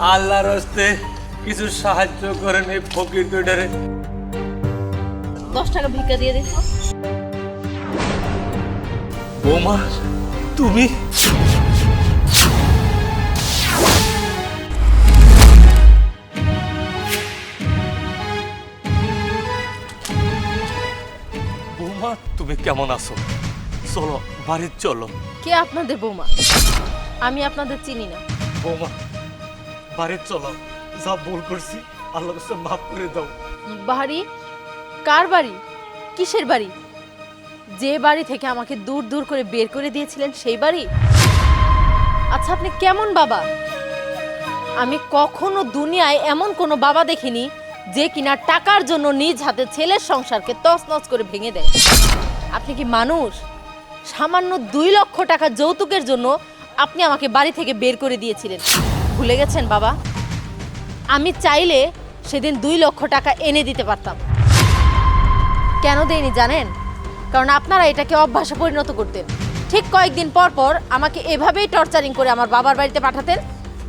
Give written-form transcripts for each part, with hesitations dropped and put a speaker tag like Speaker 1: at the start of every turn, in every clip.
Speaker 1: আল্লাহর হস্তে কিছু সাহায্য করেন এই ফকির দুইটারে।
Speaker 2: 10 টাকা ভিক্ষা দিয়ে দিন।
Speaker 1: বৌমা তুমি? বৌমা তুমি কেমন আছো? চলো বাড়ির চলো।
Speaker 2: কে আপনাদের বৌমা? আমি আপনাদের চিনি না।
Speaker 1: বৌমা বাড়ির চলো, যা ভুল করছি আল্লাহর কাছে মাফ করে দাও।
Speaker 2: বাড়ি? কার বাড়ি? কিসের বাড়ি? যে বাড়ি থেকে আমাকে দূর দূর করে বের করে দিয়েছিলেন সেই বাড়ি? আচ্ছা আপনি কেমন বাবা? আমি কখনো দুনিয়ায় এমন কোনো বাবা দেখিনি যে কিনা টাকার জন্য নিজ হাতে ছেলের সংসারকে তছনছ করে ভেঙে দেয়। আপনি কি মানুষ? সামান্য 2 লক্ষ টাকা যৌতুকের জন্য আপনি আমাকে বাড়ি থেকে বের করে দিয়েছিলেন। ভুলে গেছেন বাবা? আমি চাইলে সেদিন 2 লক্ষ টাকা এনে দিতে পারতাম। কেন দেইনি জানেন? কারণ আপনারা এটাকে অভ্যাসে পরিণত করতেন। ঠিক কয়েকদিন পর পর আমাকে এভাবেই টর্চারিং করে আমার বাবার বাড়িতে পাঠাতেন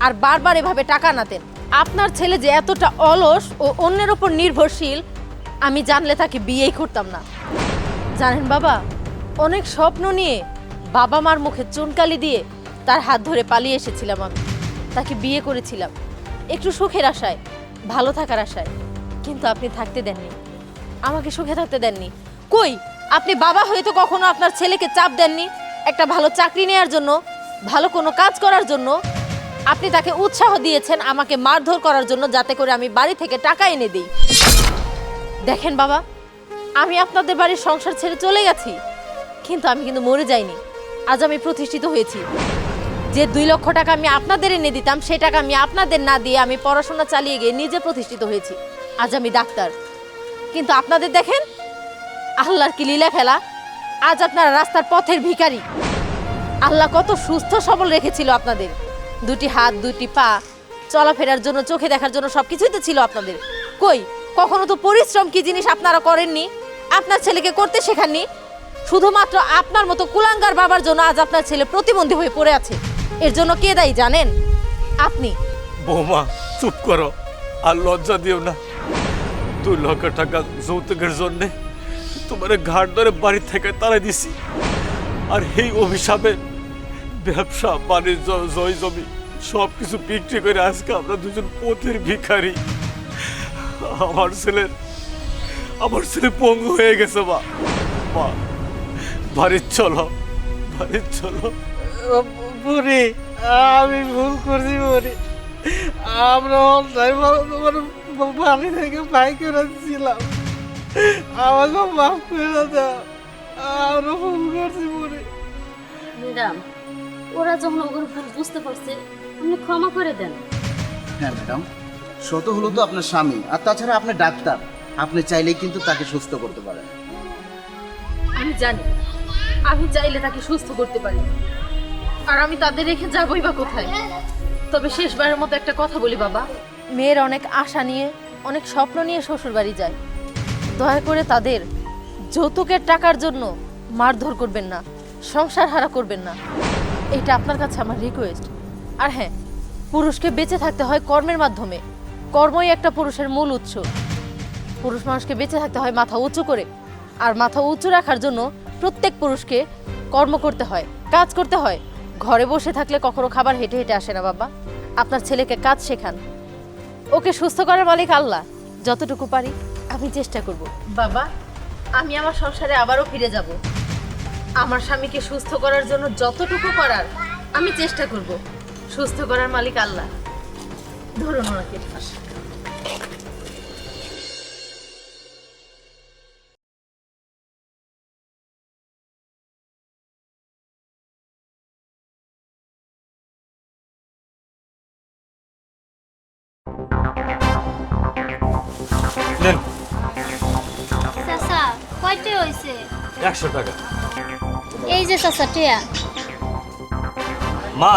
Speaker 2: আর বারবার এভাবে টাকা আনাতেন। আপনার ছেলে যে এতটা অলস ও অন্যের উপর নির্ভরশীল আমি জানলে তাকে বিয়েই করতাম না। জানেন বাবা, অনেক স্বপ্ন নিয়ে বাবা মার মুখে চুনকালি দিয়ে তার হাত ধরে পালিয়ে এসেছিলাম আমি। তাকে বিয়ে করেছিলাম একটু সুখের আশায়, ভালো থাকার আশায়, কিন্তু আপনি থাকতে দেননি, আমাকে সুখে থাকতে দেননি। কই, আপনি বাবা হয়ে তো কখনো আপনার ছেলেকে চাপ দেননি একটা ভালো চাকরি নেওয়ার জন্য, ভালো কোনো কাজ করার জন্য। আপনি তাকে উৎসাহ দিয়েছেন আমাকে মারধর করার জন্য, যাতে করে আমি বাড়ি থেকে টাকা এনে দিই। দেখেন বাবা, আমি আপনাদের বাড়ির সংসার ছেড়ে চলে গেছি, কিন্তু আমি কিন্তু মরে যাইনি। আজ আমি প্রতিষ্ঠিত হয়েছি। যে 2 লক্ষ টাকা আমি আপনাদের এনে দিতাম সে টাকা আমি আপনাদের না দিয়ে আমি পড়াশোনা চালিয়ে গিয়ে নিজে প্রতিষ্ঠিত হয়েছি। আজ আমি ডাক্তার। কিন্তু আপনাদের দেখেন আল্লাহর কি লীলা খেলা, আজ আপনারা রাস্তার পথের ভিখারি। আল্লাহ কত সুস্থ সবল রেখেছিল আপনাদের, 2টি হাত 2টি পা, চলাফেরার জন্য, চোখে দেখার জন্য সবকিছুই তো ছিল আপনাদের। কই, কখনো তো পরিশ্রম কি জিনিস আপনারা করেননি, আপনার ছেলেকে করতে শেখাননি। শুধুমাত্র আপনার মতো কুলাঙ্গার বাবার জন্য আজ আপনার ছেলে প্রতিবন্ধী হয়ে পড়ে আছে। এর জন্য কে দায়ী জানেন? আপনি।
Speaker 1: বৌমা চুপ করো, আর লজ্জা দিও না। 2 লক্ষ টাকা যৌতুকের জন্যে তোমার ঘাট ধরে বাড়ি থেকে তাড়াই দিছি, আর এই অভিশাপে ব্যবসা বাণিজ্য জয় জমি সব কিছু বিক্রি করে আজকে আমরা দুজন পথের ভিখারি। আমার ছেলে পঙ্গু হয়ে গেছে। মা বাড়ির চলো, বাড়ির চলো।
Speaker 3: বুড়ি, আমি ভুল করছি বুড়ি। আমরা তোমার বাড়ি থেকে বাই করেছিলাম, আমাকে মাফ করে দাও। আমরা ভুল করছি বুড়ি।
Speaker 4: ম্যাডাম, ওরা যখন ওগুলো ভুল বুঝতে পারছে আপনি ক্ষমা করে দেন।
Speaker 5: হ্যাঁ ম্যাডাম, শত হলো তো আপনার স্বামী, আর তাছাড়া আপনি ডাক্তার, আপনি চাইলেই কিন্তু তাকে সুস্থ করতে পারেন।
Speaker 2: আমি জানি আমি চাইলে তাকে সুস্থ করতে পারি, আর আমি তাদের রেখে যাবই বা কোথায়। তবে শেষবারের মতো একটা কথা বলি বাবা, মেয়ের অনেক আশা নিয়ে, অনেক স্বপ্ন নিয়ে শ্বশুর বাড়ি যায়। দয়া করে তাদের যৌতুকের টাকার জন্য মারধর করবেন না, সংসার হারা করবেন না। এটা আপনার কাছে আমার রিকোয়েস্ট। আর হ্যাঁ, পুরুষকে বেঁচে থাকতে হয় কর্মের মাধ্যমে। কর্মই একটা পুরুষের মূল উৎস। পুরুষ মানুষকে বেঁচে থাকতে হয় মাথা উঁচু করে, আর মাথা উঁচু রাখার জন্য প্রত্যেক পুরুষকে কর্ম করতে হয়, কাজ করতে হয়। ঘরে বসে থাকলে কখনো খাবার হেঁটে হেঁটে আসে না বাবা। আপনার ছেলেকে কাজ শেখান, ওকে সুস্থ করার মালিক আল্লাহ। যতটুকু পারি আমি চেষ্টা করব বাবা। আমি আমার সংসারে আবারও ফিরে যাব। আমার স্বামীকে সুস্থ করার জন্য যতটুকু করার আমি চেষ্টা করব। সুস্থ করার মালিক আল্লাহ। ধরুন ওনাকে।
Speaker 1: নেন
Speaker 4: চাচা, কয়টা হয়েছে?
Speaker 1: 100 টাকা।
Speaker 4: এই যে চাচা টিয়া।
Speaker 1: মা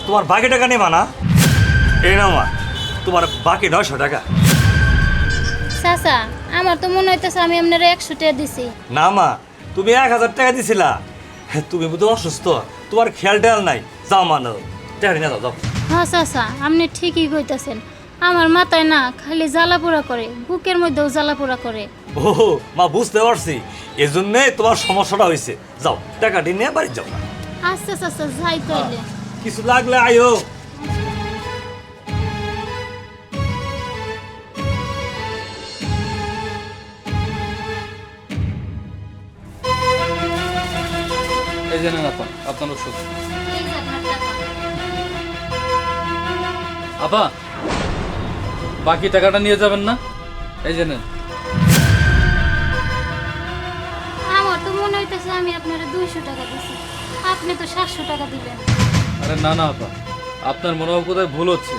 Speaker 1: তোমার বাকি টাকা নেবা না? এই নাও মা, তোমার বাকি 900 টাকা।
Speaker 4: চাচা, আমার তো মনে হইতেছে আমি আপনার 100 টাকা দিছি।
Speaker 1: না মা, তুমি 1000 টাকা দিছিলা। তুমি বুঝতে অসুস্থ, তোমার খেয়াল টেয়াল নাই। যাও মা, নাও টাকা নিয়ে যাও।
Speaker 4: হ্যাঁ চাচা, আপনি ঠিকই কইতাছেন। আমার মাথায় না খালি জ্বালাপোড়া করে, বুকের মধ্যেও জ্বালাপোড়া করে।
Speaker 1: ও মা, বুঝতে পারছি, এজন্যই তোমার সমস্যাটা হয়েছে। যাও, টাকাটি নিয়ে বাড়ি যাও না।
Speaker 4: আচ্ছা চাচা, যাই তাইলে।
Speaker 1: কিছু লাগলে আইও।
Speaker 6: এই জানেন আপা, আপনার ওষুধ।
Speaker 4: এই যে আপনার টাকা।
Speaker 6: আপা, বাকি টাকাটা নিয়ে যাবেন না? এই জানেন।
Speaker 4: আমার তো মনে হইতেছে আমি আপনার 200 টাকা দিছি, আপনি তো 700 টাকা দিলেন।
Speaker 6: আরে না না আপা, আপনার মনে হয় কোথায় ভুল হচ্ছে।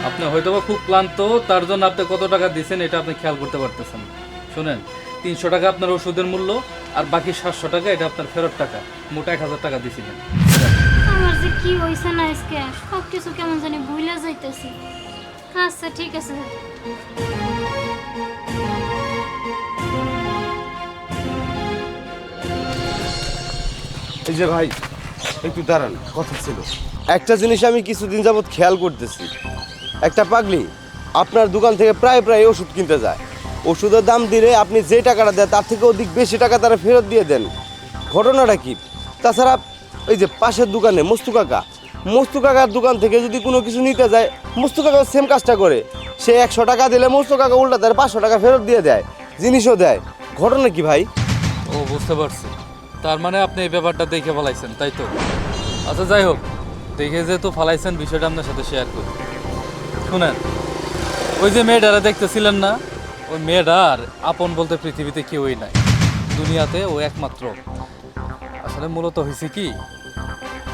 Speaker 6: আপনি হয়তো বা খুব ক্লান্ত, তার জন্য আপনি কত টাকা দিয়েছেন এটা আপনি খেয়াল করতে পারতেছেন না। শোনেন, 300 টাকা আপনার ওষুধের মূল্য, আর বাকি 700 টাকা এটা আপনার ফেরত টাকা। মোট 1000 টাকা দিয়েছিলেন।
Speaker 4: আমার যে কি হইছে না আজকে, সব কিছু কেমন জানি ভুলে যাইতেছি। আচ্ছা ঠিক আছে।
Speaker 7: এই যে ভাই, একটু দাঁড়ান, কথা ছিল। একটা জিনিস আমি কিছুদিন যাবৎ খেয়াল করতেছি, একটা পাগলি আপনার দোকান থেকে প্রায় প্রায় ওষুধ কিনতে যায়। ওষুধের দাম দিলে আপনি যে টাকাটা দেন তার থেকে অধিক বেশি টাকা তারা ফেরত দিয়ে দেন। ঘটনাটা কি? তাছাড়া এই যে পাশের দোকানে মস্তু কাকার দোকান থেকে যদি কোনো কিছু নিতে যায়, মস্তু কাকা সেম কাজটা করে। সে 100 টাকা দিলে মস্তু কাকা উল্টা তার 500 টাকা ফেরত দিয়ে দেয়, জিনিসও দেয়। ঘটনা কি ভাই?
Speaker 6: ও বুঝতে পারছি, তার মানে আপনি এই ব্যাপারটা দেখে ফেলাইছেন, তাই তো? আচ্ছা যাই হোক, দেখে যেহেতু ফেলাইছেন, বিষয়টা আপনার সাথে শেয়ার করি। শুনেন, ওই যে মেয়েটারা দেখতেছিলেন না, ওই মেয়েটার আপন বলতে পৃথিবীতে কেউই নাই, দুনিয়াতে ও একমাত্র। আসলে মূলত হয়েছে কি,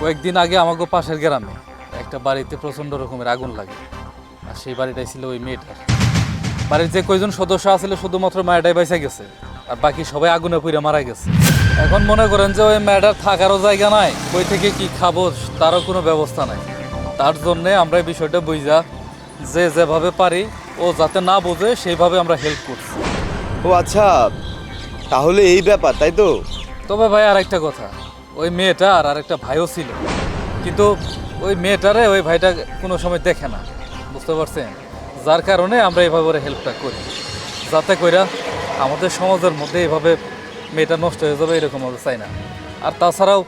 Speaker 6: কয়েকদিন আগে আমাকে পাশের গ্রামে একটা বাড়িতে প্রচণ্ড রকমের আগুন লাগে, আর সেই বাড়িটাই ছিল ওই মেয়েটার। বাড়ির যে কয়জন সদস্য আছিল শুধুমাত্র মেয়েটাই বাইসা গেছে, আর বাকি সবাই আগুনে পুড়ে মারা গেছে। এখন মনে করেন যে ওই মেয়েটার থাকারও জায়গা নাই, কই থেকে কি খাবো তারও কোনো ব্যবস্থা নাই। তার জন্যে আমরা এই বিষয়টা বুঝা যে যেভাবে পারি ও যাতে না বোঝে সেইভাবে আমরা হেল্প করছি।
Speaker 7: ও আচ্ছা, তাহলে এই ব্যাপার, তাই তো?
Speaker 6: তবে ভাই আর একটা কথা, ওই মেয়েটার আর একটা ভাইও ছিল, কিন্তু ওই মেয়েটারে ওই ভাইটা কোনো সময় দেখে না, বুঝতে পারছেন? যার কারণে আমরা এইভাবে হেল্পটা করি, যাতে কইরা আমাদের সমাজের মধ্যে এইভাবে মেয়েটা নষ্ট হয়ে যাবে এরকম আমরা চাই না। আর তাছাড়াও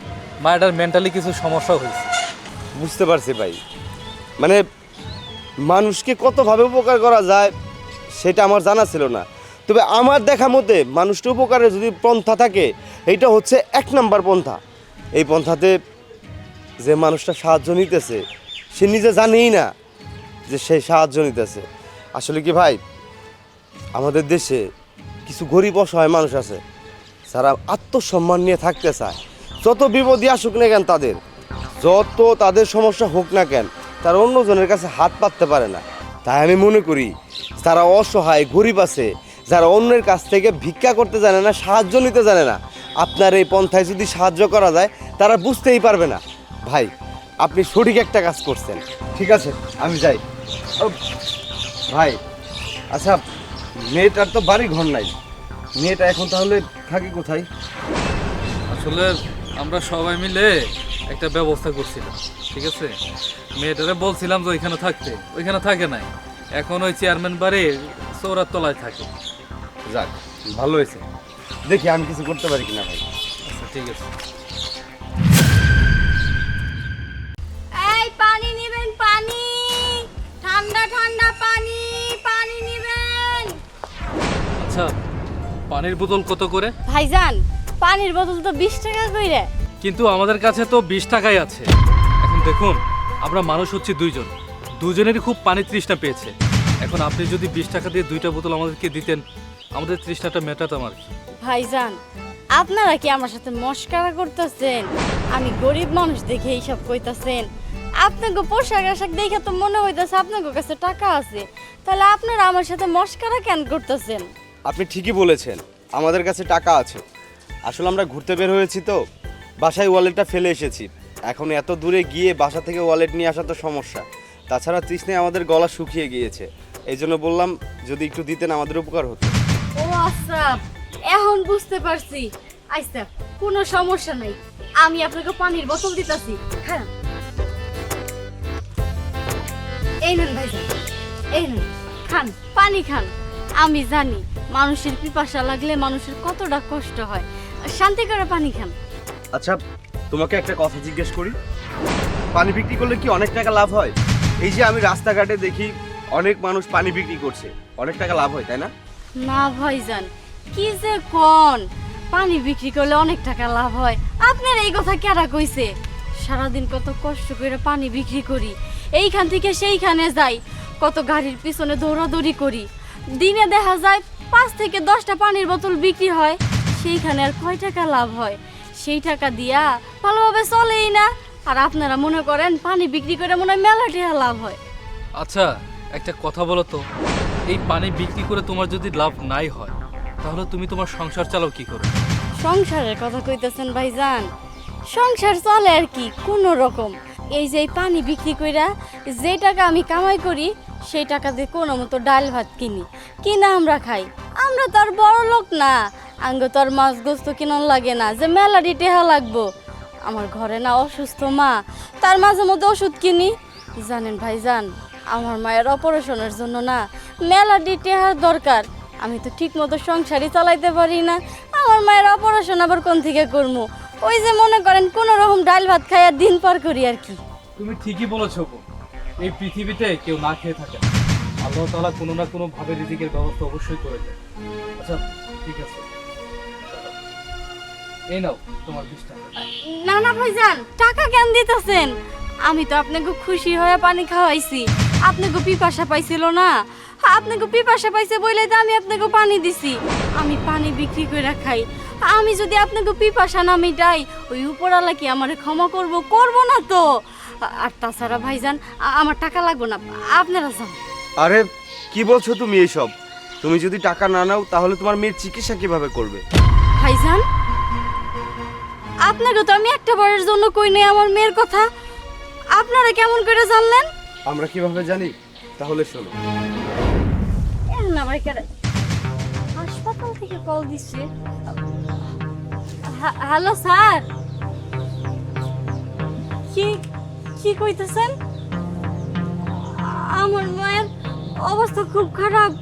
Speaker 6: মেয়েটার মেন্টালি কিছু সমস্যা হয়েছে।
Speaker 7: বুঝতে পারছি ভাই, মানে মানুষকে কতভাবে উপকার করা যায় সেটা আমার জানা ছিল না। তবে আমার দেখা মতে মানুষটা উপকারের যদি পন্থা থাকে, এইটা হচ্ছে 1 নাম্বার পন্থা। এই পন্থাতে যে মানুষটা সাহায্য নিতেছে সে নিজে জানেই না যে সে সাহায্য নিতেছে। আসলে কি ভাই, আমাদের দেশে কিছু গরিব অসহায় মানুষ আছে যারা আত্মসম্মান নিয়ে থাকতে চায়। যত বিপদই আসুক না কেন তাদের, যত তাদের সমস্যা হোক না কেন, তারা অন্যজনের কাছে হাত পাততে পারে না। তাই আমি মনে করি যারা অসহায় গরিব আছে, যারা অন্যের কাছ থেকে ভিক্ষা করতে জানে না, সাহায্য নিতে জানে না, আপনার এই পন্থায় যদি সাহায্য করা যায় তারা বুঝতেই পারবে না। ভাই, আপনি সঠিক একটা কাজ করছেন। ঠিক আছে, আমি যাই। ও ভাই, আচ্ছা, মেয়েটার তো বাড়ি ঘর নাই, মেয়েটা এখন তাহলে থাকে কোথায়?
Speaker 6: আসলে আমরা সবাই মিলে একটা ব্যবস্থা করছিলাম, ঠিক আছে? মেয়েটারে বলছিলাম যে ওইখানে থাকতে, ওইখানে থাকে নাই, এখন ওই চেয়ারম্যান বাড়ির চৌরার তলায় থাকে।
Speaker 7: যাক, ভালো হয়েছে। দেখি আমি কিছু করতে পারি কিনা ভাই।
Speaker 6: আচ্ছা ঠিক আছে।
Speaker 8: এই পানি নেবেন, পানি, ঠান্ডা ঠান্ডা পানি, পানি নেবেন।
Speaker 6: আচ্ছা, পানির বোতল কত করে?
Speaker 8: ভাইজান, পানির বোতল তো 20 টাকা কইরে।
Speaker 6: কিন্তু আমাদের কাছে তো 20 টাকাই আছে। এখন দেখুন, আমরা মানুষ হচ্ছি দুজনেরই খুব পানি তৃষ্ণা পেয়েছে। এখন আপনি যদি 20 টাকা দিয়ে 2টা বোতল আমাদেরকে দিতেন, আমাদের তৃষ্ণাটা মেটাতাম আর কি।
Speaker 8: ভাইজান, আপনারা কি আমার সাথে মস্করা করতেছেন? আমি গরিব মানুষ দেখে এইসব কইতাছেন? আপনাকে পোশাক আশাক দেখে তো মনে হইতাছে আপনাদের কাছে টাকা আছে, তাহলে আপনারা আমার সাথে মস্করা কেন করতেছেন?
Speaker 7: আপনি ঠিকই বলেছেন, আমাদের কাছে টাকা আছে। আসলে আমরা ঘুরতে বের হয়েছি তো, বাসায় ওয়ালেটটা ফেলে এসেছি। এখন এত দূরে গিয়ে বাসা থেকে ওয়ালেট নিয়ে আসা তো সমস্যা। তাছাড়া তৃষ্ণায় আমাদের গলা শুকিয়ে গিয়েছে, এই জন্য বললাম যদি একটু দিতেন আমাদের উপকার হতো।
Speaker 8: ও আচ্ছা, এখন বুঝতে পারছি। আচ্ছা, কোনো সমস্যা নাই, আমি আপনাকে পানির বোতল দিতেছি, খারাপ। এই নেন ভাইজান, এই নেন, খান, পানি খান। আমি জানি মানুষের পিপাসা লাগলে মানুষের কতটা কষ্ট হয়, শান্তি করে পানি খান।
Speaker 7: আচ্ছা তোমাকে একটা কথা জিজ্ঞেস করি, পানি বিক্রি করলে কি অনেক টাকা লাভ হয়? এই যে আমি রাস্তাঘাটে দেখি অনেক মানুষ পানি বিক্রি করছে, অনেক টাকা লাভ হয় তাই না?
Speaker 8: না ভাইজান, কি যে কোন, পানি বিক্রি করলে অনেক টাকা লাভ হয়? আপনার এই কথা কেডা কইছে? সারাদিন কত কষ্ট করে পানি বিক্রি করি, এইখান থেকে সেইখানে যাই, কত গাড়ির পিছনে দৌড়াদৌড়ি করি, দিনে দেখা যায় 5 থেকে 10টা পানির বোতল বিক্রি হয়, সেইখানে আর কয় টাকা লাভ হয়? সেই টাকা দিয়া ভালোভাবে চলেই না। আর আপনারা মনে করেন পানি বিক্রি করে মনে হয় মেলা টাকা লাভ হয়।
Speaker 6: আচ্ছা একটা কথা বলো তো, এই পানি বিক্রি করে তোমার যদি লাভ নাই হয় তাহলে তুমি তোমার সংসার চালাও কি করে?
Speaker 8: সংসারের কথা কইতেছেন ভাইজান? সংসার চলে আর কি কোনো রকম। এই যে এই পানি বিক্রি কইরা যে টাকা আমি কামাই করি, সেই টাকা দিয়ে কোনো মতো ডাল ভাত কিনি, কিনা আমরা খাই। আমরা তো আর বড় লোক না, আঙ্গ তো আর মাছ গোস্ত কিনন লাগে না যে মেলাডি টেহা লাগবো। আমার ঘরে না অসুস্থ মা, তার মাঝে মধ্যে ওষুধ কিনি। জানেন ভাইজান, আমার মায়ের অপারেশনের জন্য না মেলাডি টেহার দরকার। আমি তো ঠিক মতো সংসারই চালাইতে পারি না, আমার মায়ের অপারেশন আবার কোন থেকে করবো? ওই যে মনে করেন কোনো রকম ডাল ভাত খাই আর দিন পার করি আর কি।
Speaker 6: তুমি ঠিকই বলেছো বোন, এই পৃথিবীতে কেউ না খেয়ে থাকে না। আল্লাহ তাআলা কোনো না কোনো ভাবে রিজিকের ব্যবস্থা অবশ্যই করে দেয়। আচ্ছা ঠিক আছে, এই নাও তোমার 20 টাকা।
Speaker 8: না না ভাইজান, টাকা কেন দিতেছেন? আমি তো আপনাকে খুশি হয়ে পানি খাওয়াইছি, আপনাকে পিপাসা পাইছিল না, আপনাকে পিপাসা পাইছে বলে তো আমি আপনাকে পানি দিছি। আমি পানি বিক্রি করে খাই, আমি যদি আপনাকে পিপাসা না মিটাই, ওই উপরওয়ালা কি আমারে ক্ষমা করব? করব না তো। আর তাছাড়া ভাইজান, আমার টাকা লাগবে না, আপনারা যান।
Speaker 7: আরে কি বলছো তুমি এইসব? তুমি যদি টাকা না নাও তাহলে তোমার মেয়ের চিকিৎসা কিভাবে করবে?
Speaker 8: ভাইজান, আপনাকে তো আমি একটা বারের জন্য কই নাই আমার মেয়ের কথা, আপনারা কেমন করে জানলেন?
Speaker 7: আমরা কিভাবে জানি? তাহলে শোনো।
Speaker 8: হাসপাতাল থেকে কল দিচ্ছে। হ্যালো স্যার, কি কি কইতেছেন? আমার মায়ের অবস্থা খুব খারাপ,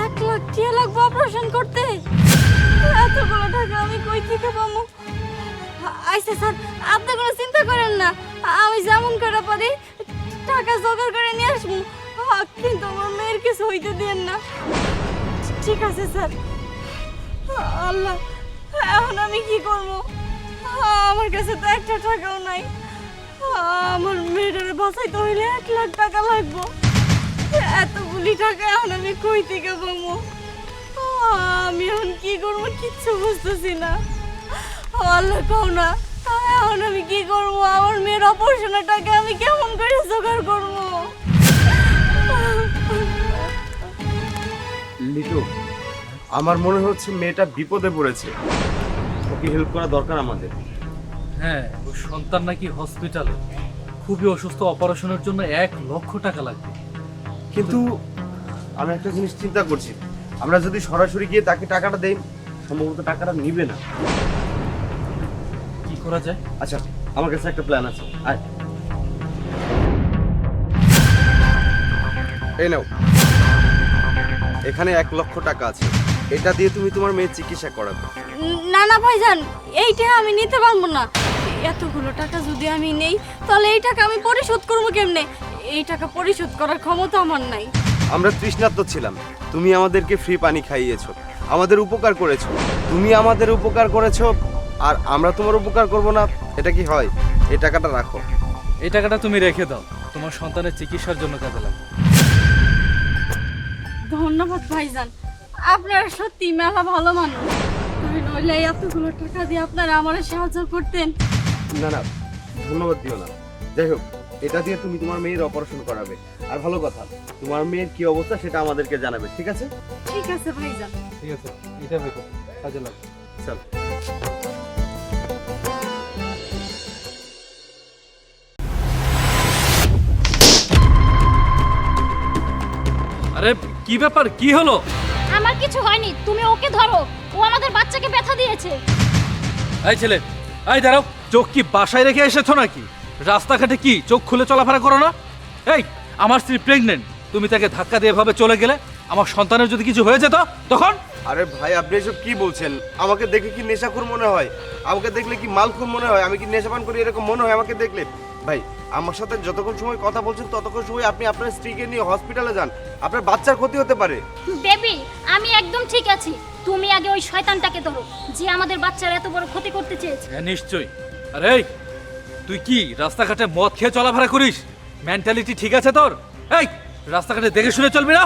Speaker 8: 1 লাখ টাকা লাগবে অপারেশন করতে। এতগুলো টাকা আমি কই থেকে পাবো? আচ্ছা স্যার, আপনি কোনো চিন্তা করেন না, আমি যেমন করে পারি টাকা জোগাড় করে নিয়ে আসবো, কিন্তু আমার মেয়ের কিছু হইতে দেন না। ঠিক আছে স্যার। আল্লাহ, এখন আমি কি করবো? আমার কাছে তো একটা টাকাও নাই, আমার মেয়েটারে বাঁচাইতে হইলে 1 লাখ টাকা লাগবো। এতগুলি টাকা এখন আমি কই থেকে পাবো? আমি এখন কি করবো কিচ্ছু বুঝতেছি না। আল্লাহ কও না, এখন আমি কি করবো? আমার মেয়ের অপারেশনের টাকা আমি কেমন করে জোগাড় করবো?
Speaker 7: লিটু, আমার মনে হচ্ছে মেয়েটা বিপদে পড়েছে, ওকে হেল্প করা দরকার আমাদের।
Speaker 6: হ্যাঁ, ওর সন্তান নাকি হসপিটালে, খুবই অসুস্থ, অপারেশনের জন্য 1 লক্ষ টাকা লাগবে।
Speaker 7: কিন্তু আমি একটা জিনিস চিন্তা করছি, আমরা যদি সরাসরি গিয়ে তাকে টাকাটা দেই, সম্ভবত টাকাটা নিবে না।
Speaker 6: কি করা যায়?
Speaker 7: আচ্ছা, আমার কাছে একটা প্ল্যান আছে। আয়, এই নাও, এখানে 1 লক্ষ টাকা আছে, এটা দিয়ে তুমি তোমার মেয়ের চিকিৎসা করাবে।
Speaker 8: না না ভাইজান, এইটা আমি নিতে পারবো না। এতগুলো টাকা যদি আমি নেই, তাহলে এই টাকা আমি পরিশোধ করবো কেমনে? এই টাকা পরিশোধ করার ক্ষমতা আমার নাই।
Speaker 7: আমরা তৃষ্ণার্ত ছিলাম, তুমি আমাদেরকে ফ্রি পানি খাইয়েছো, আমাদের উপকার করেছো। তুমি আমাদের উপকার করেছো আর আমরা তোমার উপকার করব না, এটা কি হয়? এই টাকাটা রাখো।
Speaker 6: এই টাকাটা তুমি রেখে দাও, তোমার সন্তানের চিকিৎসার জন্য কাজে লাগবে।
Speaker 8: ধন্যবাদ ভাইজান, আপনারা সত্যি মেলা ভালো মানুষ। নইলে এতগুলো টাকা দিয়ে আপনারা আমার সাহায্য করতেন।
Speaker 7: না না, ধন্যবাদ দিও না। যাই হোক, এটা দিয়ে তুমি তোমার মেয়ের অপারেশন করাবে, আর ভালো কথা, তোমার মেয়ের কি অবস্থা সেটা আমাদেরকে জানাবে, ঠিক আছে?
Speaker 8: ঠিক আছে ভাইজান।
Speaker 6: ঠিক আছে, এটা রেখো, কাজে লাগবে।
Speaker 7: চল।
Speaker 6: আরে কি ব্যাপার, কি হলো?
Speaker 4: আমার কিছু হয়নি, তুমি ওকে ধরো, ও আমাদের বাচ্চাকে ব্যথা দিয়েছে।
Speaker 6: এই ছেলে, এই দাঁড়াও, চোখ কি বাসায় রেখে এসেছো নাকি? রাস্তাঘাটে কি চোখ খুলে চলাফেরা করো না? এই আমার স্ত্রী প্রেগনেন্ট, তুমি তাকে ধাক্কা দিয়ে এভাবে চলে গেলে আমার সন্তানের যদি কিছু হয়ে যেত তখন?
Speaker 7: আরে ভাই আপনি এসব কি বলছেন? আমাকে দেখে কি নেশাখোর মনে হয়? আমাকে দেখলে কি মালখোর মনে হয়? আমি কি নেশাপান করি এরকম মনে হয় আমাকে দেখলে? ভাই আমার সাথে যতক্ষণ সময় কথা বলছেন ততক্ষণ সময় আপনি আপনার স্ত্রীকে নিয়ে হসপিটালে যান, আপনার বাচ্চার ক্ষতি হতে পারে।
Speaker 4: বেবি আমি একদম ঠিক আছি, তুমি আগে ওই শয়তানটাকে ধরো যে আমাদের বাচ্চার এত বড় ক্ষতি করতে চেয়েছে।
Speaker 6: হ্যাঁ নিশ্চয়ই। আরে এই, তুই কি রাস্তাঘাটে মদ খেয়ে চলাফেরা করিস? মেন্টালিটি ঠিক আছে তোর? এই রাস্তাঘাটে দেখে শুনে চলবি না?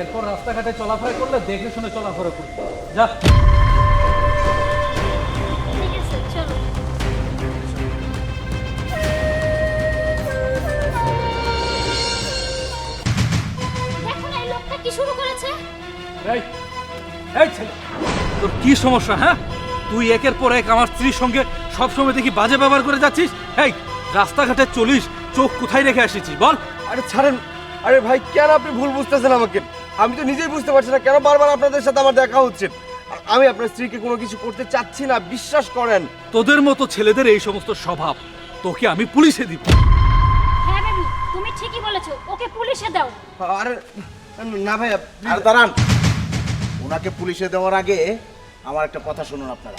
Speaker 6: এরপর রাস্তাঘাটে চলাফেরা করলে দেখে শুনে চলাফেরা করবি। যা।
Speaker 4: ঠিক আছে চলো। দেখো না এই লোকটা কি শুরু করেছে।
Speaker 6: এই এই ছেলে, তোর কি সমস্যা? হ্যাঁ, তুই একের পর এক আমার স্ত্রীর সঙ্গে সবসময় দেখি বাজে ব্যবহার করে যাচ্ছিস। এই রাস্তাঘাটে চলিস, চোখ কোথায় রেখে এসেছিস বল?
Speaker 7: আরে ছাড়েন। আরে ভাই কেন আপনি ভুল বুঝতেছেন আমাকে? আমি তো নিজেই বুঝতে পারছি না কেন বারবার আপনাদের সাথে আমার দেখা হচ্ছে। আমি আপনার স্ত্রীকে কোনো কিছু করতে চাচ্ছি না, বিশ্বাস করেন।
Speaker 6: তোদের মতো ছেলেদের এই সমস্ত স্বভাব, তোকে আমি পুলিশে দিব।
Speaker 4: হ্যাঁ বেবি তুমি ঠিকই বলেছো, ওকে পুলিশে দাও।
Speaker 7: আরে না ভাই
Speaker 5: আর দাঁড়ান, ওনাকে পুলিশে দেওয়ার আগে আমার একটা কথা শুনুন আপনারা।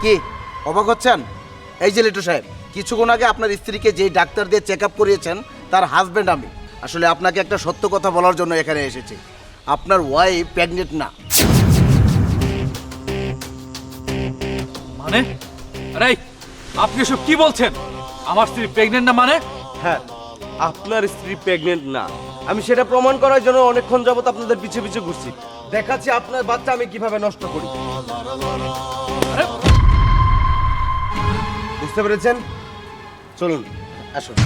Speaker 5: কি অবাক হচ্ছেন? এই যে লিটু সাহেব, কিছুক্ষণ আগে আপনার স্ত্রীকে যেই ডাক্তার দিয়ে চেক আপ করিয়েছেন তার হাজবেন্ড আমি। আসলে আপনাকে একটা সত্য কথা বলার জন্য এখানে এসেছি। আপনার ওয়াইফ প্রেগনেন্ট না।
Speaker 6: মানে? আরে আপনি এসব কি বলছেন? আমার স্ত্রী প্রেগনেন্ট না মানে?
Speaker 7: হ্যাঁ, আপনার স্ত্রী প্রেগনেন্ট না। আমি সেটা প্রমাণ করার জন্য অনেকক্ষণ যাবত আপনাদের পিছে পিছে ঘুরছি। দেখাচ্ছি আপনার বাচ্চা আমি কিভাবে নষ্ট করি।
Speaker 6: আরে,
Speaker 7: বুঝতে পেরেছেন? চলুন
Speaker 5: আসুন।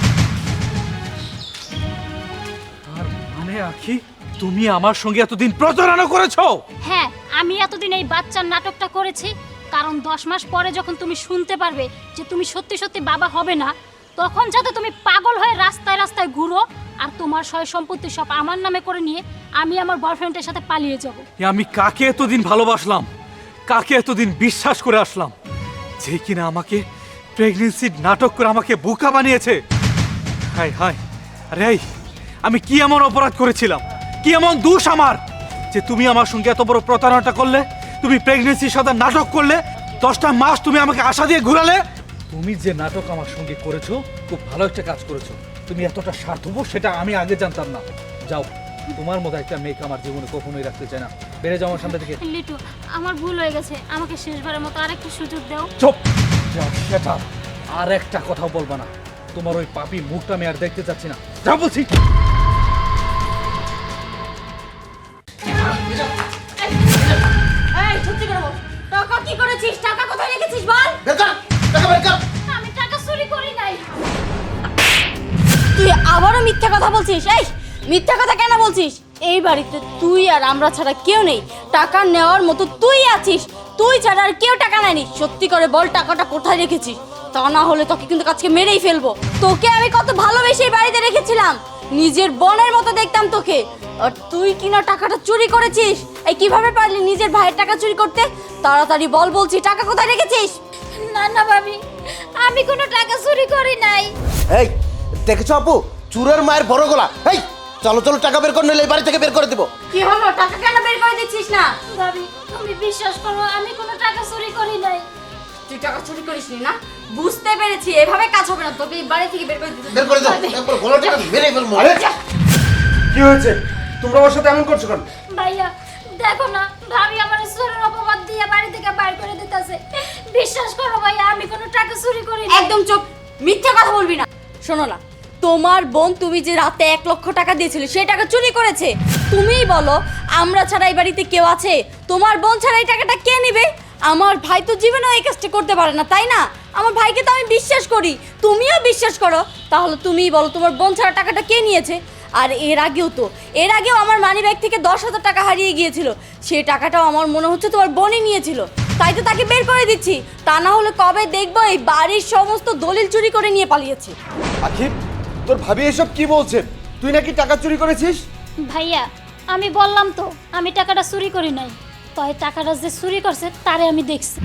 Speaker 6: তার মানে আখি তুমি আমার সঙ্গে এতদিন প্রতারণা করেছো?
Speaker 4: হ্যাঁ আমি এতদিন এই বাচ্চার নাটকটা করেছি, কারণ 10 মাস পরে যখন তুমি শুনতে পারবে যে তুমি সত্যি সত্যি বাবা হবে না, তখন যাতে তুমি পাগল হয়ে রাস্তায় রাস্তায় ঘুরো আর তোমার সয় সম্পত্তি সব আমার নামে করে নিয়ে আমি আমার বয়ফ্রেন্ডের সাথে পালিয়ে যাব।
Speaker 6: আমি কাকে এতদিন ভালোবাসলাম, কাকে এতদিন বিশ্বাস করে আসলাম, যে কিনা আমাকে প্রেগনেন্সির নাটক করে আমাকে বোকা বানিয়েছে। হাই হাই, আরে এই, আমি কি এমন অপরাধ করেছিলাম, কি এমন দোষ আমার যে তুমি আমার সঙ্গে এত বড় প্রতারণাটা করলে? তুমি প্রেগনেন্সির সাথে নাটক করলে, 10টা মাস তুমি আমাকে আশা দিয়ে ঘুরালে। তুমি যে নাটক আমার সঙ্গে করেছো, খুব ভালো একটা কাজ করেছো। তুমি এতটা স্বার্থপর সেটা আমি আগে জানতাম না। যাও, তোমার মতো একটা মেয়েকে আমার জীবনে কখনোই রাখতে চাই না। বেড়ে যাও আমার সামনে থেকে।
Speaker 4: লিটু আমার ভুল হয়ে গেছে, আমাকে শেষবারের মতো আরেকটা সুযোগ দাও।
Speaker 6: চুপ, যাও সেটা আর একটা কথা বলবা না। তোমার ওই পাপী মুখটা আমি আর দেখতে চাচ্ছি না। যা বলছি।
Speaker 8: এই সত্যি করে বল, টাকা কি করেছিস? টাকা কোথায় রেখেছিস বল?
Speaker 5: বের কর, টাকা বের কর।
Speaker 4: আমি টাকা চুরি করি নাই।
Speaker 8: তুই আবারও মিথ্যা কথা বলছিস। এই মিথ্যা কথা কেন বলছিস? এই বাড়িতে তুই আর আমরা ছাড়া কেউ নেই। টাকা নেওয়ার মতো তুই আছিস, তুই ছাড়া আর কেউ টাকা নেয়নি। সত্যি করে বল টাকাটা কোথায় রেখেছিস? তা না হলে তোকে কিন্তু আজকে মেরেই ফেলবো। তোকে আমি কত ভালোবেসে এই বাড়িতে রেখেছিলাম, নিজের বোনের মতো দেখতাম তোকে। আর তুই কিনা টাকাটা চুরি করেছিস। এই কিভাবে পারলি নিজের ভাইয়ের টাকা চুরি করতে? তাড়াতাড়ি বল, বলছি টাকা কোথায় রেখেছিস?
Speaker 4: না না ভাবি, আমি কোনো টাকা চুরি করি নাই।
Speaker 5: এই দেখেছো আপু, চুরের মায়ের বড় গলা। এই চলো চলো, টাকা বের করে নিলে এই বাড়ি থেকে বের করে দেবো।
Speaker 8: কি হলো, টাকা কেন বের করে দিচ্ছিস না?
Speaker 4: ভাবি তুমি বিশ্বাস করো, আমি কোনো টাকা চুরি করি নাই।
Speaker 8: তুই টাকা চুরি করিসনি না? বুঝতে পেরেছি, এভাবে কাজ হবে না। তোকে এই বাড়ি থেকে বের করে দিতে
Speaker 5: বের করে দাও, একবার গলা টাকা মেরে ফেলবো।
Speaker 7: আরে কি হয়েছে? তোমরা আমার সাথে এমন করছো কেন?
Speaker 4: ভাইয়া দেখো না, ভাবি আমার চোরের অপবাদ দিয়ে বাড়ি থেকে বাইর করে দিতেছে। বিশ্বাস করো ভাইয়া, আমি কোনো টাকা চুরি করি নাই।
Speaker 8: একদম চুপ, মিথ্যা কথা বলবি না। শোনো না, তোমার বোন তুমি যে রাতে 1 লক্ষ টাকা দিয়েছিলে সেই টাকা চুরি করেছে। তুমিই বলো, আমরা ছাড়া এই বাড়িতে কেউ আছে? তোমার বোন ছাড়া এই টাকাটা কে নেবে? আমার ভাই তো জীবনেও এই কাজটা করতে পারে না, তাই না? আমার ভাইকে তো আমি বিশ্বাস করি, তুমিও বিশ্বাস করো। তাহলে তুমিই বলো, তোমার বোন ছাড়া টাকাটা কে নিয়েছে? আর এর আগেও আমার মানিব্যাগ থেকে 10,000 টাকা হারিয়ে গিয়েছিল। সেই টাকাটাও আমার মনে হচ্ছে তোমার বোনই নিয়েছিল, তাই তো তাকে বের করে দিচ্ছি। তা না হলে কবে দেখবো এই বাড়ির সমস্ত দলিল চুরি করে নিয়ে পালিয়েছে।
Speaker 7: আখির, তোর ভাবি এসব কি বলছে? তুই নাকি টাকা চুরি করেছিস?
Speaker 4: ভাইয়া আমি বললাম তো আমি টাকাটা চুরি করি নাই, তাই টাকাটা যে চুরি করছে তারে আমি দেখছি।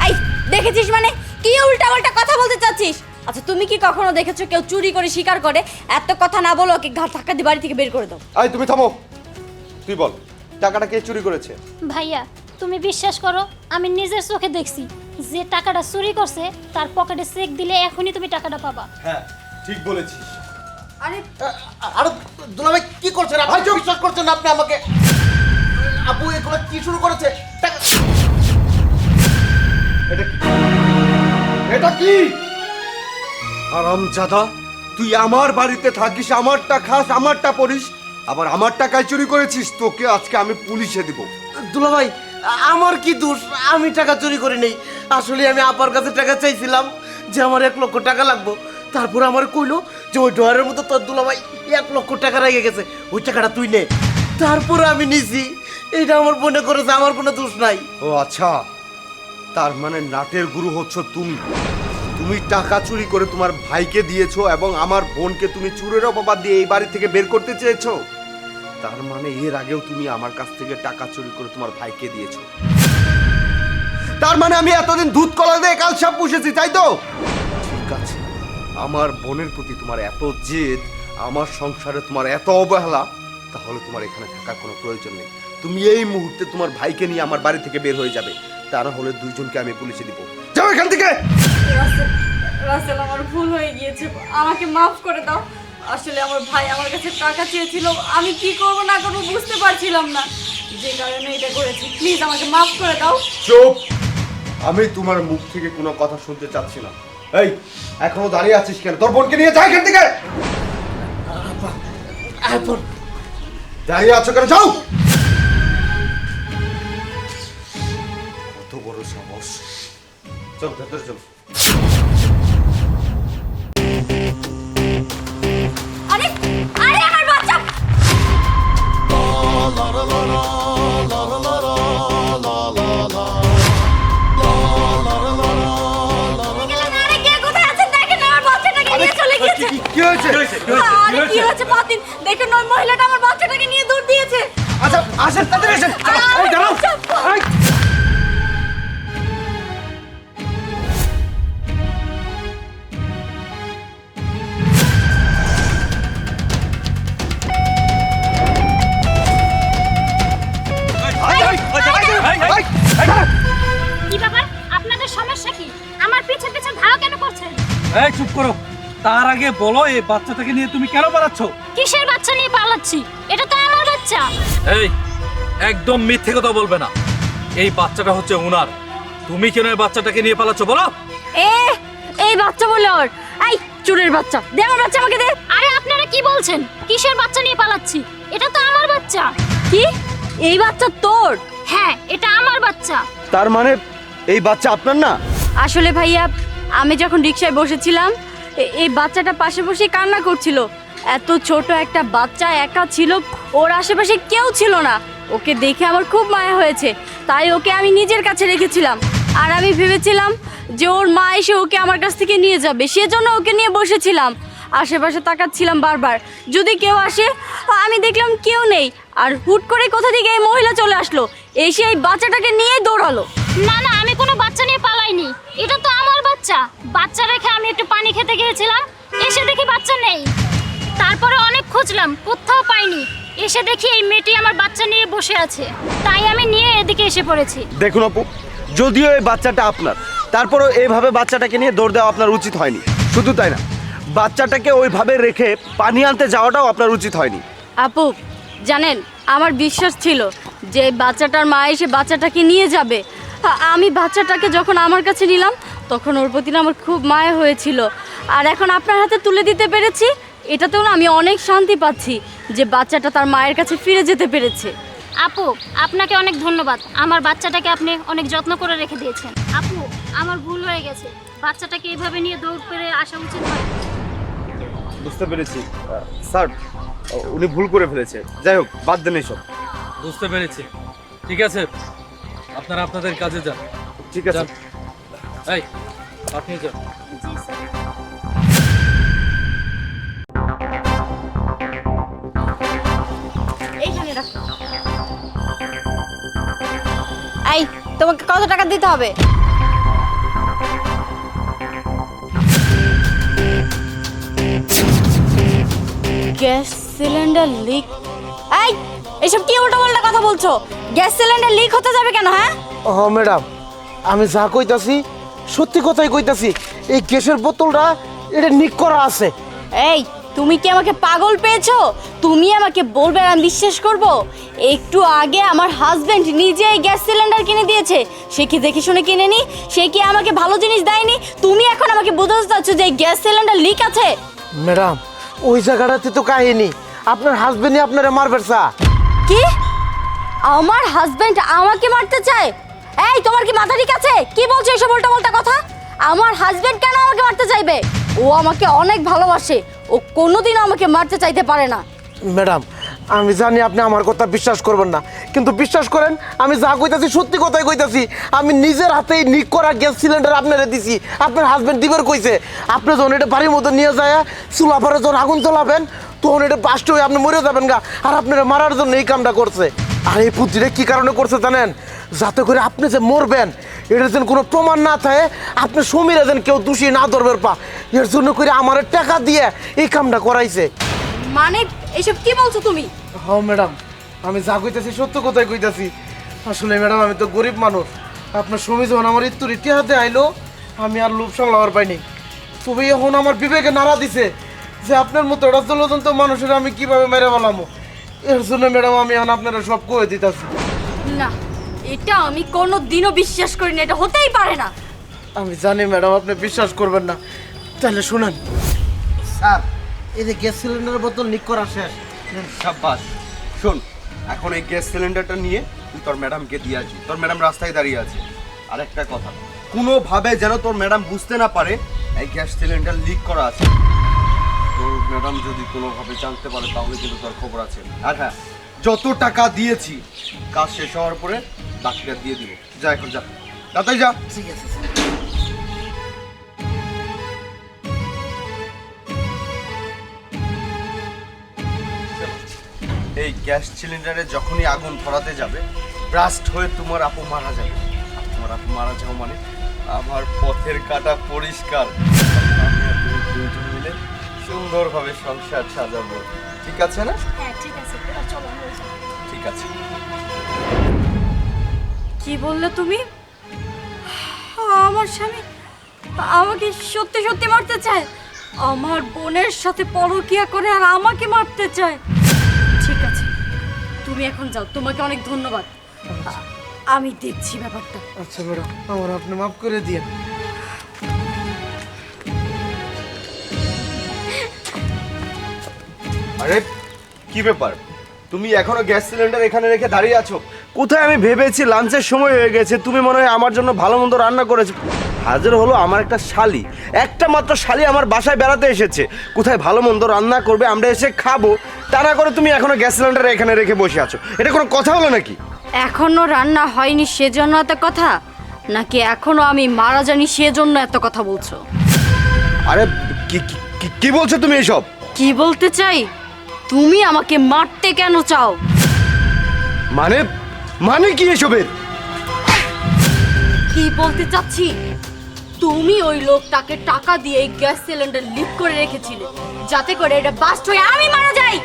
Speaker 8: এই দেখেছিস মানে কি উল্টাপাল্টা কথা বলতে চাচ্ছিস? আচ্ছা তুমি কি কখনো দেখেছো কেউ চুরি করে শিকার করে? এত কথা না বলো, ওকে ঘাট ধাক্কা দিয়ে বাড়ি থেকে বের করে দাও।
Speaker 7: আই তুমি থামো, তুই বল টাকাটা কে চুরি করেছে?
Speaker 4: ভাইয়া তুমি বিশ্বাস করো, আমি নিজের চোখে দেখছি যে টাকাটা চুরি করছে তার পকেটে চেক দিলে এখনই তুমি টাকাটা পাবা।
Speaker 7: হ্যাঁ ঠিক বলেছিস।
Speaker 8: আরে
Speaker 5: আরে দুলাভাই কি করছেন আপনি? বিশ্বাস করছেন না আপনি আমাকে? আপু এগুলো কি শুরু করেছে?
Speaker 7: এটা কি হারামজাদা, তুই আমার বাড়িতে থাকিস, আমারটা খাস, আমারটা পড়িস, আবার আমার টাকায় চুরি করেছিস। তোকে আজকে আমি পুলিশে দিব।
Speaker 5: দুলাভাই আমার কি দোষ? আমি টাকা চুরি করি নাই। আসলে আমি আপার কাছে টাকা চাইছিলাম যে আমার 1 লক্ষ টাকা লাগবে। তারপর আমার কইলো যে ওই ডয়ারের মতো তোর দুলাভাই 1 লক্ষ টাকা রেখে গেছে, ওই টাকাটা তুই নে। তারপরে আমি নিছি। এটা আমার মনে করেছে, আমার কোনো দোষ নাই।
Speaker 7: ও আচ্ছা, তার মানে নাটের গুরু হচ্ছ তুমি। তুমি টাকা চুরি করে তোমার ভাইকে দিয়েছো এবং আমার বোনকে তুমি চুরের অপবাদ দিয়ে এই বাড়ি থেকে বের করতে চেয়েছো। তার মানে এর আগেও তুমি আমার কাছ থেকে টাকা চুরি করে তোমার ভাইকে দিয়েছো। তার মানে আমি এতদিন দুধ কলা দিয়ে কাল সাপ পুষেছি, তাই তো? ঠিক আছে, আমার বোনের প্রতি তোমার এত জেদ, আমার সংসারে তোমার এত অবহেলা, তাহলে তোমার এখানে থাকার কোনো প্রয়োজন নেই। তুমি এই মুহূর্তে তোমার ভাইকে নিয়ে আমার বাড়ি থেকে বের হয়ে যাবে, তা না হলে দুইজনকে আমি পুলিশে দিব। যাও এখান থেকে।
Speaker 8: রাসেল আমার ভুল হয়ে গিয়েছে, আমাকে মাফ করে দাও। আসলে আমার ভাই আমার কাছে টাকা চেয়েছিল, আমি কি করব না করব বুঝতে পারছিলাম না, যে কারণে এটা করেছি। প্লিজ আমাকে মাফ করে দাও।
Speaker 7: চুপ, আমি তোমার মুখ থেকে কোনো কথা শুনতে চাচ্ছি না। এই এখনো দাঁড়িয়ে আছিস কেন? তোর বোনকে নিয়ে যা এখান থেকে। দাঁড়িয়ে আছো কেন? যাও। কত বড় সাহস! চল ভেতরে চল।
Speaker 8: আরে আরে আমার বাচ্চা! আরে কে কোথায় আছেন দেখেন, আমার বাচ্চাটাকে নিয়ে চলে গিয়েছে।
Speaker 7: কি হয়েছে?
Speaker 8: আরে কি হয়েছে পাতিন? দেখেন ওই মহিলাটা আমার বাচ্চাটাকে নিয়ে দৌড় দিয়েছে।
Speaker 7: আচ্ছা আসেন, তাড়াতাড়ি আসেন। এই দাঁড়াও। এই।
Speaker 4: কি ব্যাপার, আপনাদের সমস্যা কি? আমার পিছে পিছে ধাওয়া কেন করছেন?
Speaker 6: এই চুপ করো, তার আগে বলো এই বাচ্চাটাকে নিয়ে তুমি কেন পালাচ্ছ?
Speaker 4: কিসের বাচ্চা নিয়ে পালাচ্ছি? এটা তো আমার বাচ্চা।
Speaker 6: এই একদম মিথ্যে কথা বলবে না, এই বাচ্চাটা হচ্ছে উনার। তুমি কেন এই বাচ্চাটাকে নিয়ে পালাচ্ছ বলো?
Speaker 8: এই বাচ্চা বলে ওর, এই চুরের বাচ্চা, দে আমার বাচ্চা আমাকে দে।
Speaker 4: আরে আপনারা কি বলছেন? কিসের বাচ্চা নিয়ে পালাচ্ছি? এটা তো আমার বাচ্চা।
Speaker 8: কি এই বাচ্চা তোর?
Speaker 4: হ্যাঁ এটা আমার বাচ্চা।
Speaker 7: তার মানে এই বাচ্চা আপনার না?
Speaker 8: আসলে ভাইয়া আমি যখন রিকশায় বসেছিলাম, এই বাচ্চাটা পাশে বসে কান্না করছিল। এত ছোট একটা বাচ্চা একা ছিল, ওর আশেপাশে কেউ ছিল না। ওকে দেখে আমার খুব মায়া হয়েছে, তাই ওকে আমি নিজের কাছে রেখেছিলাম। আর আমি ভেবেছিলাম যে ওর মা এসে ওকে আমার কাছ থেকে নিয়ে যাবে, সেজন্য ওকে নিয়ে বসেছিলাম। আশেপাশে তাকাচ্ছিলাম বারবার, যদি কেউ আসে। আমি দেখলাম কেউ নেই, আর হুট করে কোথা থেকে এই মহিলা চলে আসলো, এসে এই বাচ্চাটাকে নিয়ে দৌড়ালো।
Speaker 4: না না, আমি কোনো বাচ্চা নিয়ে পালাইনি, এটা তো আমার বাচ্চা। বাচ্চা রেখে আমি একটু পানি খেতে গিয়েছিলাম, এসে দেখি বাচ্চা নেই। তারপরে অনেক খুঁজলাম, কোথাও পাইনি। এসে দেখি এই মেয়েটি আমার বাচ্চা নিয়ে বসে আছে, তাই আমি নিয়ে এদিকে এসে পড়েছি।
Speaker 7: দেখুন আপু, যদিও এই বাচ্চাটা আপনার, তারপরও এইভাবে বাচ্চাটাকে নিয়ে দৌড় দেওয়া আপনার উচিত হয়নি। শুধু তাই না, বাচ্চাটাকে ওইভাবে রেখে পানি আনতে যাওয়াটাও আপনার উচিত হয়নি।
Speaker 8: আপু জানেন, আমার বিশ্বাস ছিল যে বাচ্চাটার মা এসে বাচ্চাটাকে নিয়ে যাবে। আমি বাচ্চাটাকে যখন আমার কাছে নিলাম, তখন ওর প্রতি না আমার খুব মায়া হয়েছিল। আর এখন আপনার হাতে তুলে দিতে পেরেছি, এটাতেও না আমি অনেক শান্তি পাচ্ছি যে বাচ্চাটা তার মায়ের কাছে ফিরে যেতে পেরেছে।
Speaker 4: আপু আপনাকে অনেক ধন্যবাদ, আমার বাচ্চাটাকে আপনি অনেক যত্ন করে রেখে দিয়েছেন। আপু আমার ভুল হয়ে গেছে, বাচ্চাটাকে এইভাবে নিয়ে দৌড় করে আসা উচিত হয়।
Speaker 7: বুঝতে পেরেছি স্যার, উনি ভুল করে ফেলেছে। যাই হোক, বাদ দেন এসব।
Speaker 6: বুঝতে পেরেছি, ঠিক আছে, আপনারা আপনাদের কাজে যান।
Speaker 7: ঠিক আছে।
Speaker 6: যান। এই আপনি যান।
Speaker 4: জি স্যার।
Speaker 8: এইখানে রাখো। এই তোমাকে কত টাকা দিতে হবে? Gas cylinder leak? এই এসব কি উল্টাপাল্টা কথা বলছো? গ্যাস সিলিন্ডার লিক হতে যাবে কেন? হ্যাঁ
Speaker 3: ও ম্যাডাম, আমি যা কইতাছি সত্যি কথাই কইতাছি। এই গ্যাসের বোতলটা এটা নিক করা আছে।
Speaker 8: এই তুমি কি আমাকে পাগল পেয়েছো? তুমি আমাকে বলবে আর আমি বিশ্বাস করব? একটু আগে আমার হাজবেন্ড নিজে এই গ্যাস সিলিন্ডার কিনে দিয়েছে। সে কি দেখে শুনে কিনেনি? সে কি আমাকে ভালো জিনিস দেয়নি? তুমি এখন আমাকে বোঝাতে চাচ্ছ যে এই গ্যাস সিলিন্ডার লিক আছে?
Speaker 3: ম্যাডাম, ওই জায়গাটাতে তো কাহিনী আপনার হাজবেন্ডই আপনারা মারবে চা।
Speaker 8: কি? আমার হাজবেন্ড আমাকে মারতে চায়? এই তোমার কি মাথা ঠিক আছে? কি বলছো এসব উল্টাপাল্টা কথা? আমার হাজবেন্ড কেন আমাকে মারতে চাইবে? ও আমাকে অনেক ভালোবাসে, ও কোনোদিনও আমাকে মারতে চাইতে পারে না।
Speaker 3: ম্যাডাম, আমি জানি আপনি আমার কথা বিশ্বাস করবেন না, কিন্তু বিশ্বাস করেন আমি যা কইতাছি সত্যি কথাই কইতাছি। আমি নিজের হাতেই নিক করা গ্যাস সিলিন্ডার আপনারে দিছি। আপনার হাজবেন্ড দিবার কইছে আপনি যখন এটা বাড়ির মতো নিয়ে যায় চুলা পরে যখন আগুন জ্বলাবেন তখন এটা বাস্ট হয়ে আপনি মরে যাবেন গা। আর আপনারা মারার জন্য এই কামটা করছে। আর এই বুদ্ধিটা কি কারণে করছে জানেন? যাতে করে আপনি যে মরবেন এটার যেন কোনো প্রমাণ না থাকে, আপনি সমীরে যেন কেউ দোষী না ধরবেন পা, এর জন্য করে আমার টাকা দিয়ে এই কামটা করাইছে।
Speaker 8: মানে এসব কি বলছো তুমি?
Speaker 3: হ্যাঁ ম্যাডাম, আমি যা কইতাছি সত্য কথাই কইতাছি। আসলে ম্যাডাম আমি তো গরিব মানুষ। আপনার সময় যখন আমার ইত্তুর ইতিহাসে আইলো আমি আর লোভ সামলাবার পাইনি। তবে এখন আমার বিবেকে নাড়া দিছে যে আপনার মতো একটা জলজন্ত মানুষের আমি কিভাবে মেরে বলামো। এর জন্য ম্যাডাম আমি এখন আপনারা সব কয়ে দিতেছি।
Speaker 8: না, এটা আমি কোনোদিনও বিশ্বাস করি না, এটা হতেই পারে না।
Speaker 3: আমি জানি ম্যাডাম আপনি বিশ্বাস করবেন না, তাহলে শুনেন। স্যার, এই যে গ্যাস সিলিন্ডারের বোতল নিক করা শেষ।
Speaker 7: সাব্বাস। শোন, এখন এই গ্যাস সিলিন্ডারটা নিয়ে তুই তোর ম্যাডামকে দিয়ে আসবি। তোর ম্যাডাম রাস্তায় দাঁড়িয়ে আছে। আর একটা কথা, কোনোভাবে যেন তোর ম্যাডাম বুঝতে না পারে এই গ্যাস সিলিন্ডার লিক করা আছে। তোর ম্যাডাম যদি কোনোভাবে জানতে পারে তাহলে কিন্তু তোর খবর আছে। আর হ্যাঁ, যত টাকা দিয়েছি কাজ শেষ হওয়ার পরে বাকিটা দিয়ে দিব। যা এখন যা, তাড়াতাড়ি যা।
Speaker 3: ঠিক আছে।
Speaker 7: এই গ্যাস সিলিন্ডারে যখনই আগুন ধরাতে যাবে ব্লাস্ট হয়ে তোমার আপু মারা যাবে। আর তোমার আপু মারা যাও মানে আমার পথের কাটা পরিষ্কার। আমি আর তুমি দুইজন মিলে সুন্দরভাবে সংসার সাজাবো। ঠিক আছে না?
Speaker 4: হ্যাঁ ঠিক আছে, চলো হয়ে যাবে।
Speaker 7: ঠিক আছে।
Speaker 8: কি বললে তুমি? আমার স্বামী আমাকে সত্যি সত্যি মারতে চায়? আমার বোনের সাথে পরকিয়া করে আর আমাকে মারতে চায়? ঠিক আছে, তুমি এখন যাও, তোমাকে অনেক ধন্যবাদ। আমি দেখছি ব্যাপারটা।
Speaker 3: আচ্ছা ম্যাডাম, আমার আপনি মাফ করে দিয়ে।
Speaker 7: আরে কি ব্যাপার, তুমি এখনো গ্যাস সিলিন্ডার এখানে রেখে দাঁড়িয়ে আছো? কোথায়? আমি ভেবেছি লাঞ্চের সময় হয়ে গেছে, তুমি মনে হয় আমার জন্য ভালো মন্দ রান্না করেছো। হাজির হলো আমার একটা শালি, একটা মাত্র শালি আমার বাসায় বেড়াতে এসেছে। কোথায় ভালো মন্দ রান্না করবে, আমরা এসে খাবো, তা না করে তুমি এখনো গ্যাস সিলিন্ডার এখানে রেখে বসে আছো। এটা কোনো কথা হলো নাকি?
Speaker 8: এখনো রান্না হয়নি সেজন্য এত কথা, নাকি এখনো আমি মারা জানি সেজন্য এত কথা বলছো?
Speaker 7: আরে কি কি বলছো তুমি এসব?
Speaker 8: কি বলতে চাই? তুমি আমাকে মারতে কেন চাও?
Speaker 7: মানে মানে কি এসবের?
Speaker 8: কি বলতে চাচ্ছি, তুমি ওই লোকটাকে টাকা দিয়ে এই গ্যাস সিলিন্ডার লিক করে রেখেছিলে যাতে করে এটা বাস্ট হয়ে আমি মারা যাই।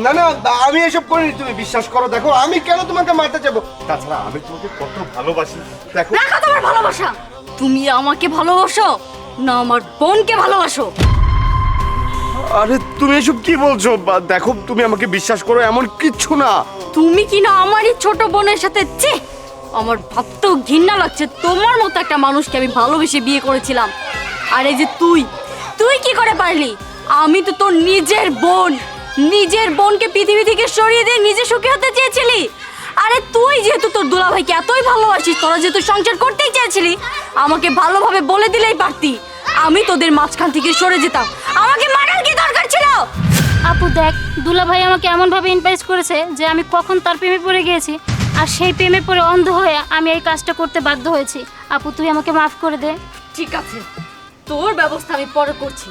Speaker 7: না না, আমি এসব করিনি, তুমি বিশ্বাস করো। দেখো আমি কেন তোমাকে মারতে যাবো? তাছাড়া আমি তোমাকে কত ভালোবাসি। দেখো,
Speaker 8: রাখো তোমার ভালোবাসা। তুমি আমাকে ভালোবাসো না আমার বোনকে ভালোবাসো?
Speaker 7: আরে তুমি এসব কি বলছো? দেখো, তুমি আমাকে বিশ্বাস করো, এমন কিচ্ছু না।
Speaker 8: তুমি কি না আমারই ছোট বোনের সাথে? ছি, আমার ভাবতেও ঘৃণা লাগছে। তোমার মতো একটা মানুষকে আমি ভালোবেসে বিয়ে করেছিলাম, আর এই যে তুই কি করে পারলি? আমি তো তোর নিজের বোন, নিজের বোনকে পৃথিবী থেকে সরিয়ে দিয়ে নিজে সুখী হতে চেয়েছিলি। আরে তুই যেহেতু তোর দুলাভাইকে এতই ভালোবাসিস, তোরা যেহেতু সংসার করতেই চেয়েছিলি, আমাকে ভালোভাবে বলে দিলেই পারতি, আমি তোদের মাঝখান থেকে সরে যেতাম। আমাকে মারার কি দরকার ছিল?
Speaker 4: আপু দেখ, দুলা ভাই আমাকে এমনভাবে ইনভাইট করেছে যে আমি কখন তার প্রেমে পড়ে গিয়েছি, আর সেই প্রেমে পড়ে অন্ধ হয়ে আমি এই কাজটা করতে বাধ্য হয়েছি। আপু তুই আমাকে মাফ করে দে।
Speaker 8: ঠিক আছে, তোর ব্যবস্থা আমি পরে করছি।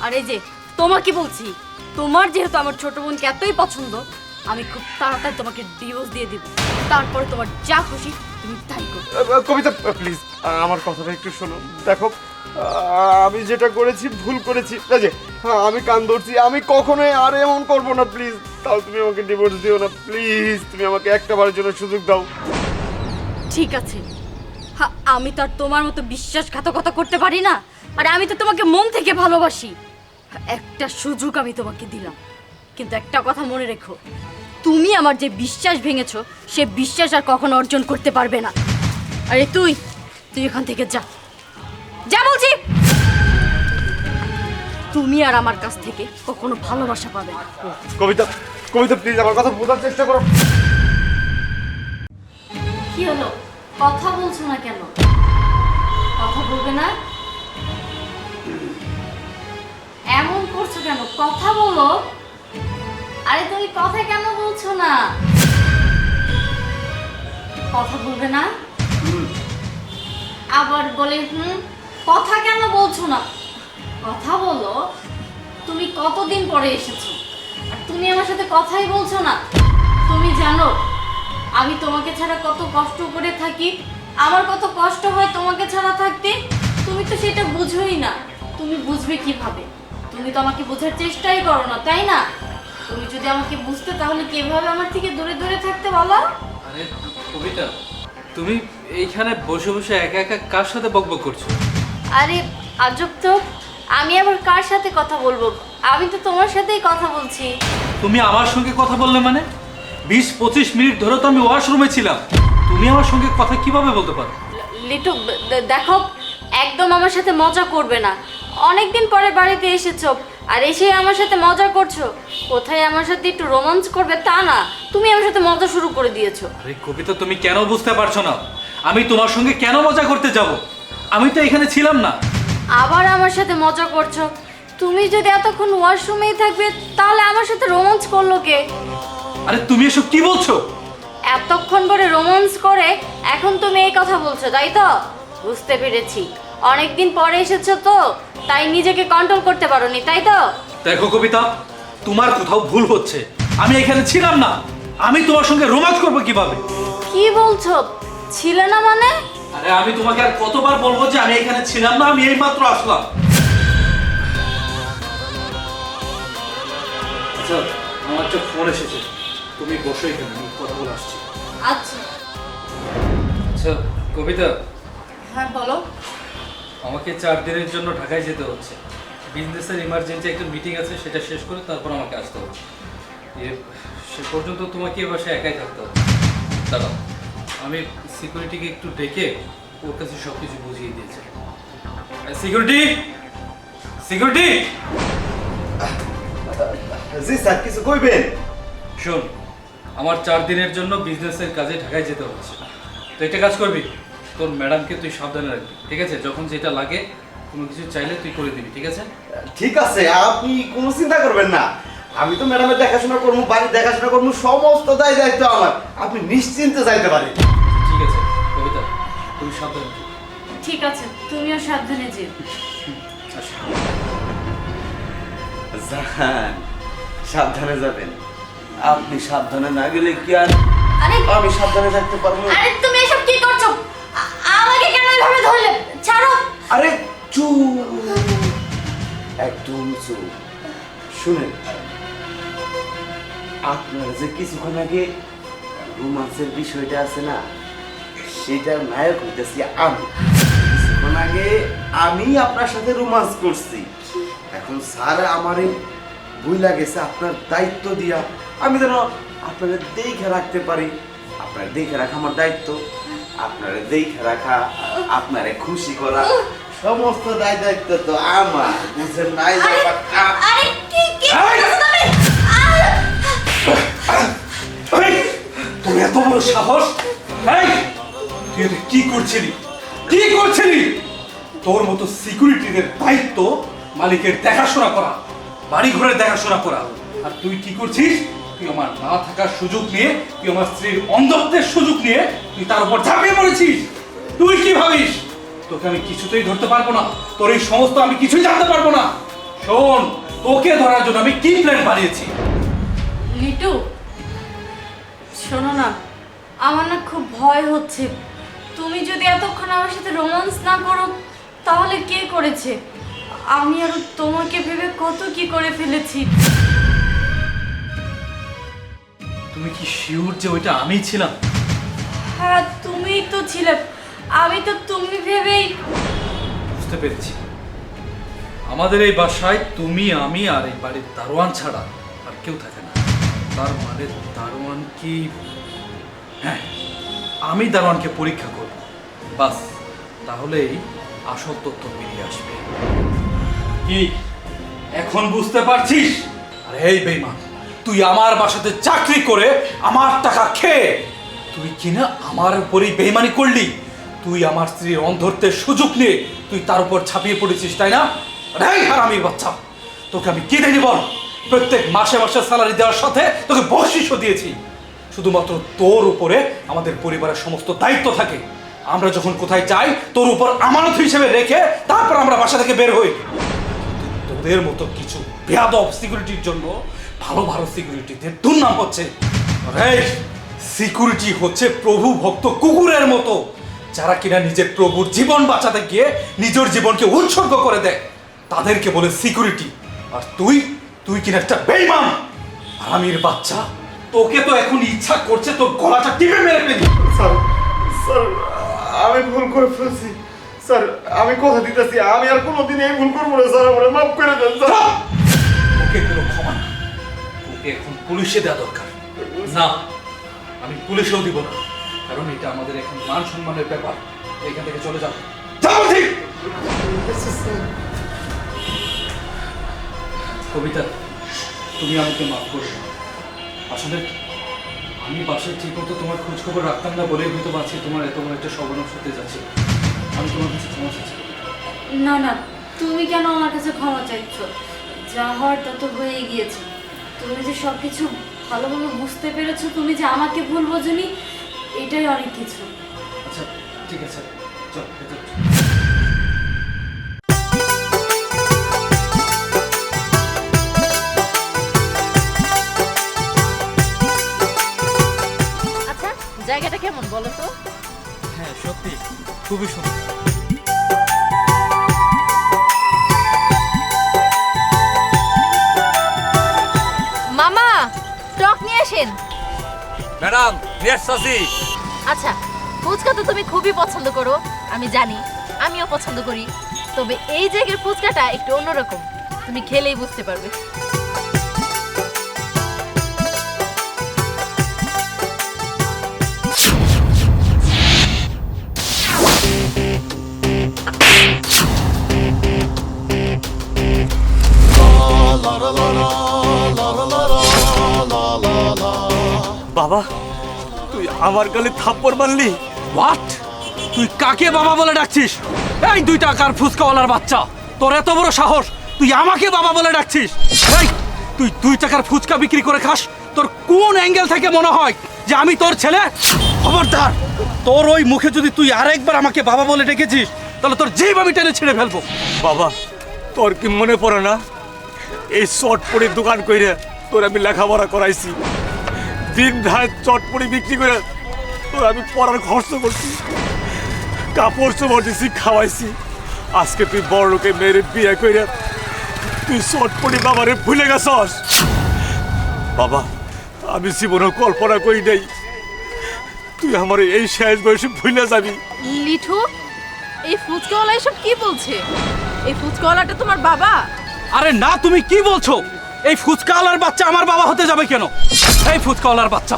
Speaker 8: আর এই যে তোমাকে বলছি, তোমার যেহেতু আমার ছোট বোনকে এতই পছন্দ, আমি খুব তাড়াতাড়ি তোমাকে ডিভোর্স দিয়ে দিব। তারপরে তোমার যা খুশি তুমি তাই করো।
Speaker 7: কবিতা প্লিজ আমার কথাটা একটু শোনো। দেখো আমি যেটা করেছি ভুল করেছি, ঠিক আছে? হ্যাঁ, আমি কান ধরছি, আমি কখনোই আর এমন করবো না, প্লিজ। তাও তুমি আমাকে ডিভোর্স দিও না, প্লিজ। তুমি আমাকে একটা বারের জন্য সুযোগ দাও।
Speaker 8: ঠিক আছে, আমি তো আর তোমার মতো বিশ্বাসঘাতকতা করতে পারি না, আর আমি তো তোমাকে মন থেকে ভালোবাসি। একটা সুযোগ আমি তোমাকে দিলাম, কিন্তু একটা কথা মনে রেখো, তুমি আমার যে বিশ্বাস ভেঙেছো সে বিশ্বাস আর কখনো অর্জন করতে পারবে না। আরে তুই এখান থেকে যা, যা বলছি। তুমি আর আমার কাছ থেকে কখনো ভালোবাসা পাবে না।
Speaker 7: কবিতা, কবিতা প্লিজ আমার কথা বোঝার চেষ্টা করো।
Speaker 8: কি হলো, কথা বলছো না কেন? কথা বলবে না? এমন করছো কেন? কথা বলো। আরে তুমি কথা কেন বলছো না? কথা বলবে না? আবার বলে কথা কেন বলছো না? কথা বলো। তুমি কতদিন পরে এসেছো আর তুমি আমার সাথে কথাই বলছো না? তুমি জানো আমি তোমাকে ছাড়া কত কষ্ট করে থাকি, আমার কত কষ্ট হয় তোমাকে ছাড়া থাকতে। তুমি তো সেটা বুঝোই না। তুমি বুঝবে কিভাবে? তুমি তো আমাকে বোঝার চেষ্টাই করো না, তাই না? তুমি যদি আমাকে বুঝতে তাহলে কিভাবে আমার থেকে দূরে দূরে থাকতে বলো?
Speaker 6: আরে কবিতা, তুমি এইখানে বসে বসে একা একা কার সাথে বকবক করছো?
Speaker 8: আরে আজব তো, আমি আবার কার সাথে কথা বলবো? আমি তো তোমার সাথেই কথা বলছি।
Speaker 6: তুমি আমার সঙ্গে কথা বললে মানে? 20-25 মিনিট ধরে তো আমি ওয়াশরুমে ছিলাম, তুমি আমার সঙ্গে কথা কিভাবে বলতে পারো?
Speaker 8: লিটু দেখো, একদম আমার সাথে মজা করবে না। অনেকদিন পরে বাড়িতে এসেছো আর এসে আমার সাথে মজা করছো। কোথায় আমার সাথে একটু রোমান্স করবে তা না, তুমি আমার সাথে মজা শুরু করে দিয়েছো।
Speaker 6: আরে কবিতা, তুমি কেন বুঝতে পারছো না? আমি তোমার সঙ্গে কেন মজা করতে যাব? আমি তো এখানে ছিলাম না।
Speaker 8: আবার আমার সাথে মজা করছো? তুমি যদি এতক্ষণ ওয়াশরুমেই থাকবে তাহলে আমার সাথে রোমান্স করলো কে?
Speaker 6: আরে তুমি এসব কি বলছো?
Speaker 8: এতক্ষণ পরে রোমান্স করে এখন তুমি এই কথা বলছো, তাই তো? বুঝতে পেরেছি, অনেকদিন পরে এসেছো তো তাই নিজেকে কন্ট্রোল করতে পারোনি, তাই তো?
Speaker 6: দেখো কবিতা, তোমার কোথাও ভুল হচ্ছে। আমি এখানে ছিলাম না, আমি তোমার সঙ্গে রোমান্স করবো কিভাবে?
Speaker 8: কি বলছো? ছিলে না মানে?
Speaker 6: আরে আমি তোমাকে আর কতবার বলবো যে আমি এখানে ছিলাম না, আমি এইমাত্র আসলাম। আচ্ছা, আমার একটা ফোন এসেছে, তুমি বসো এখানে, আমি কথা বলে আসছি।
Speaker 8: আচ্ছা।
Speaker 6: আচ্ছা কবিতা,
Speaker 8: হ্যাঁ বলো।
Speaker 6: আমাকে 4 দিনের জন্য ঢাকায় যেতে হচ্ছে। বিজনেসের ইমার্জেন্সি একটা মিটিং আছে, সেটা শেষ করে তারপর আমাকে আসতে হবে। সে পর্যন্ত তোমাকে এ বাসায় একাই থাকতে হবে। দাঁড়াও, আমি সিকিউরিটিকে একটু ডেকে ওর কাছে সব কিছু বুঝিয়ে দিয়েছি। Security, security!
Speaker 7: জি স্যার, কিছু কইবেন?
Speaker 6: শোন, আমার 4 দিনের জন্য বিজনেসের কাজে ঢাকায় যেতে হচ্ছে। তো একটা কাজ করবি, তোর ম্যাডামকে তুই সাবধানে রাখবি, ঠিক আছে? যখন যেটা লাগে কোনো কিছু চাইলে তুই করে দিবি, ঠিক আছে?
Speaker 7: ঠিক আছে, আপনি কোনো চিন্তা করবেন না। আমি তো ম্যাডামের দেখাশোনা করবো, বাড়ির দেখাশোনা করবো, সমস্ত দায়িত্ব আমার। আপনি নিশ্চিন্তে যাইতে পারেন।
Speaker 6: ঠিক আছে কবিতা, তুমি সাবধানে থেকো।
Speaker 8: ঠিক আছে, তুমিও সাবধানে যেও।
Speaker 6: আচ্ছা।
Speaker 7: জান, সাবধানে যাবেন। আপনি সাবধানে না গেলে কি আর
Speaker 8: আরে
Speaker 7: আমি সাবধানে থাকতে পারবো?
Speaker 8: আরে তুমি এসব কি করছো? আমাকে কেন এভাবে ধরলে? ছাড়ো।
Speaker 7: আরে চুপ, একদম চুপ। শুনেন, আপনার যে কিছুক্ষণ আগে রোমান্সের বিষয়টা আছে না, সেটার নায়ক হইতেছি আমি। কিছুক্ষণ আগে আমি আপনার সাথে রোমান্স করছি। এখন স্যার আমারে বুইলা গেছে আপনার দায়িত্ব দিয়া আমি যেন আপনারা দেখে রাখতে পারি। আপনার দেখে রাখা আমার দায়িত্ব। আপনারে দেখে রাখা, আপনারে খুশি করা, সমস্ত দায়িত্ব তো আমার। বুঝেন নাই ব্যাপারটা?
Speaker 8: আরে কি কি করছো তুমি?
Speaker 6: তুমি এত বড় সাহস! এই, তুই এটা কি করছিলি? কি করছিলি? তোর মতো সিকিউরিটিদের দায়িত্ব মালিকের দেখাশোনা করা, বাড়ি ঘরের দেখাশোনা করা, আর তুই কি করছিস? তুই আমার না থাকার সুযোগ নিয়ে, তুই আমার স্ত্রীর অন্ধত্বের সুযোগ নিয়ে তুই তার উপর ঝাঁপিয়ে পড়েছিস। তুই কি ভাবিস তোকে আমি কিছুতেই ধরতে পারবো না? তোর এই সমস্ত আমি কিছুই জানতে পারবো না। শোন, তোকে ধরার জন্য আমি কি প্ল্যান বানিয়েছি।
Speaker 8: লিটু, শোনো না, আমার না খুব ভয় হচ্ছে। তুমি যদি এতক্ষণ আমার সাথে রোমান্স না করো তাহলে কে করেছে? আমি আর তোমাকে ভেবে কত কি করে ফেলেছি।
Speaker 6: তুমি কি শিওর যে ওইটা আমি ছিলাম?
Speaker 8: হ্যাঁ, তুমিই তো ছিলে। আমি তো তুমি ভেবেই।
Speaker 6: বুঝতে পেরেছি। আমাদের এই বাসায় তুমি, আমি আর এই বাড়ির দারোয়ান ছাড়া আর কেউ থাকে না। তার মানে দারোয়ান কি? হ্যাঁ, আমি দারোয়ানকে পরীক্ষা করব, বাস তাহলেই আসল তথ্য বেরিয়ে আসবে। কি এখন বুঝতে পারছিস? আরে এই বেঈমান, তুই আমার বাসাতে চাকরি করে আমার টাকা খেয়ে তুই কিনা আমার উপরই বেঈমানি করলি। তুই আমার স্ত্রীর অন্ধত্বের সুযোগ নিয়ে তুই তার উপর ছাপিয়ে পড়েছিস, তাই না? এই হারামির বাচ্চা, তোকে আমি কি দেখিনি বল? প্রত্যেক মাসে মাসে স্যালারি দেওয়ার সাথে তোকে বকশিশও দিয়েছি। শুধুমাত্র তোর উপরে আমাদের পরিবারের সমস্ত দায়িত্ব থাকে। আমরা যখন কোথায় যাই তোর উপর আমানত হিসেবে রেখে তারপর আমরা বাসা থেকে বের হই। তোদের মতো কিছু বেয়াদব সিকিউরিটির জন্য ভালো ভালো সিকিউরিটিদের দুর্নাম হচ্ছে। সিকিউরিটি হচ্ছে প্রভু ভক্ত কুকুরের মতো, যারা কিনা নিজের প্রভুর জীবন বাঁচাতে গিয়ে নিজের জীবনকে উৎসর্গ করে দেয়, তাদেরকে বলে সিকিউরিটি। আর তুই কিনা একটা বেঈমান হারামির বাচ্চা। তোকে তো এখন ইচ্ছা করছে তোর গলাটা টিপে মেরে ফেলি।
Speaker 3: স্যার স্যার আমি ভুল করে ফেলছি স্যার, আমি কথা দিতেছি আমি আর কোনোদিন এই ভুল করবো না স্যার, আমার মাফ করে দেন স্যার।
Speaker 6: তোকে কোনো ক্ষমা না, তোকে এখন পুলিশে দেওয়া দরকার। না, আমি পুলিশেও দিব না, কারণ এটা আমাদের এখন মান সম্মানের ব্যাপার। এখান থেকে চলে যাও। যাও ঠিক। কবিতা, তুমি আমাকে মাফ করে দাও। আসলে আমি বাসায় ঠিক মতো তোমার খোঁজ খবর রাখতাম না বলেই হয়তো বাঁচি তোমার এত বড় একটা সর্বনাশ হতে যাচ্ছে। আমি তোমার কাছে ক্ষমা চাইছি।
Speaker 8: না না, তুমি কেন আমার কাছে ক্ষমা চাইছো? যা হওয়ার তা তো হয়ে গিয়েছে। তুমি যে সবকিছু ভালোভাবে বুঝতে পেরেছো, তুমি যে আমাকে ভুল বোঝনি, এটাই অনেক কিছু।
Speaker 6: আচ্ছা ঠিক আছে, চল ভেতরে চল।
Speaker 2: আচ্ছা, জায়গাটা কেমন বলো তো?
Speaker 6: হ্যাঁ সত্যি খুবই সুন্দর।
Speaker 2: মামা, টক নিয়ে আসেন।
Speaker 1: ম্যাডাম নিয়ে আসছি।
Speaker 2: আচ্ছা, ফুচকা তো তুমি খুবই পছন্দ করো, আমি জানি, আমিও পছন্দ করি। তবে এই জায়গার ফুচকাটা একটু অন্যরকম, তুমি খেলেই বুঝতে পারবে।
Speaker 1: বাবা, তুই আমার গালে থাপ্পড় মারলি?
Speaker 6: হোয়াট? তুই কাকে বাবা বলে ডাকছিস? এই 2 টাকার ফুচকাওয়ালার বাচ্চা, তোর এত বড় সাহস তুই আমাকে বাবা বলে ডাকছিস? এই তুই 2 টাকার ফুচকা বিক্রি করে খাস? তোর কোন অ্যাঙ্গেল থেকে মনে হয় যে আমি তোর ছেলে? খবরদার, তোর ওই মুখে যদি তুই আরেকবার আমাকে বাবা বলে ডেকেছিস তাহলে তোর জিভ আমি টেনে ছিঁড়ে ফেলবো।
Speaker 1: বাবা, তোর কি মনে পড়ে না এই চটপড়ির দোকান কইরে তোর আমি লেখাপড়া করাইছি? দিন রাত চটপড়ি বিক্রি করে তোর আমি পড়ার খরচ করছি, কাপড় চোপড় দিছি, খাওয়াইছি। আজকে তুই বড় লোকে মেয়ের বিয়ে কইরে তুই চটপড়ি বাবারে ভুলে গেছস? বাবা, আমি জীবনে কল্পনা করি নাই তুই আমার এই শেষ বয়সে ভুলে যাবি।
Speaker 2: লিঠু, এই ফুচকাওয়ালা এসব কি বলছে? এই ফুচকাওয়ালাটা তোমার বাবা?
Speaker 6: আরে না, তুমি কি বলছো? এই ফুচকাওয়ালার বাচ্চা আমার বাবা হতে যাবে কেন? এই ফুচকাওয়ালার বাচ্চা,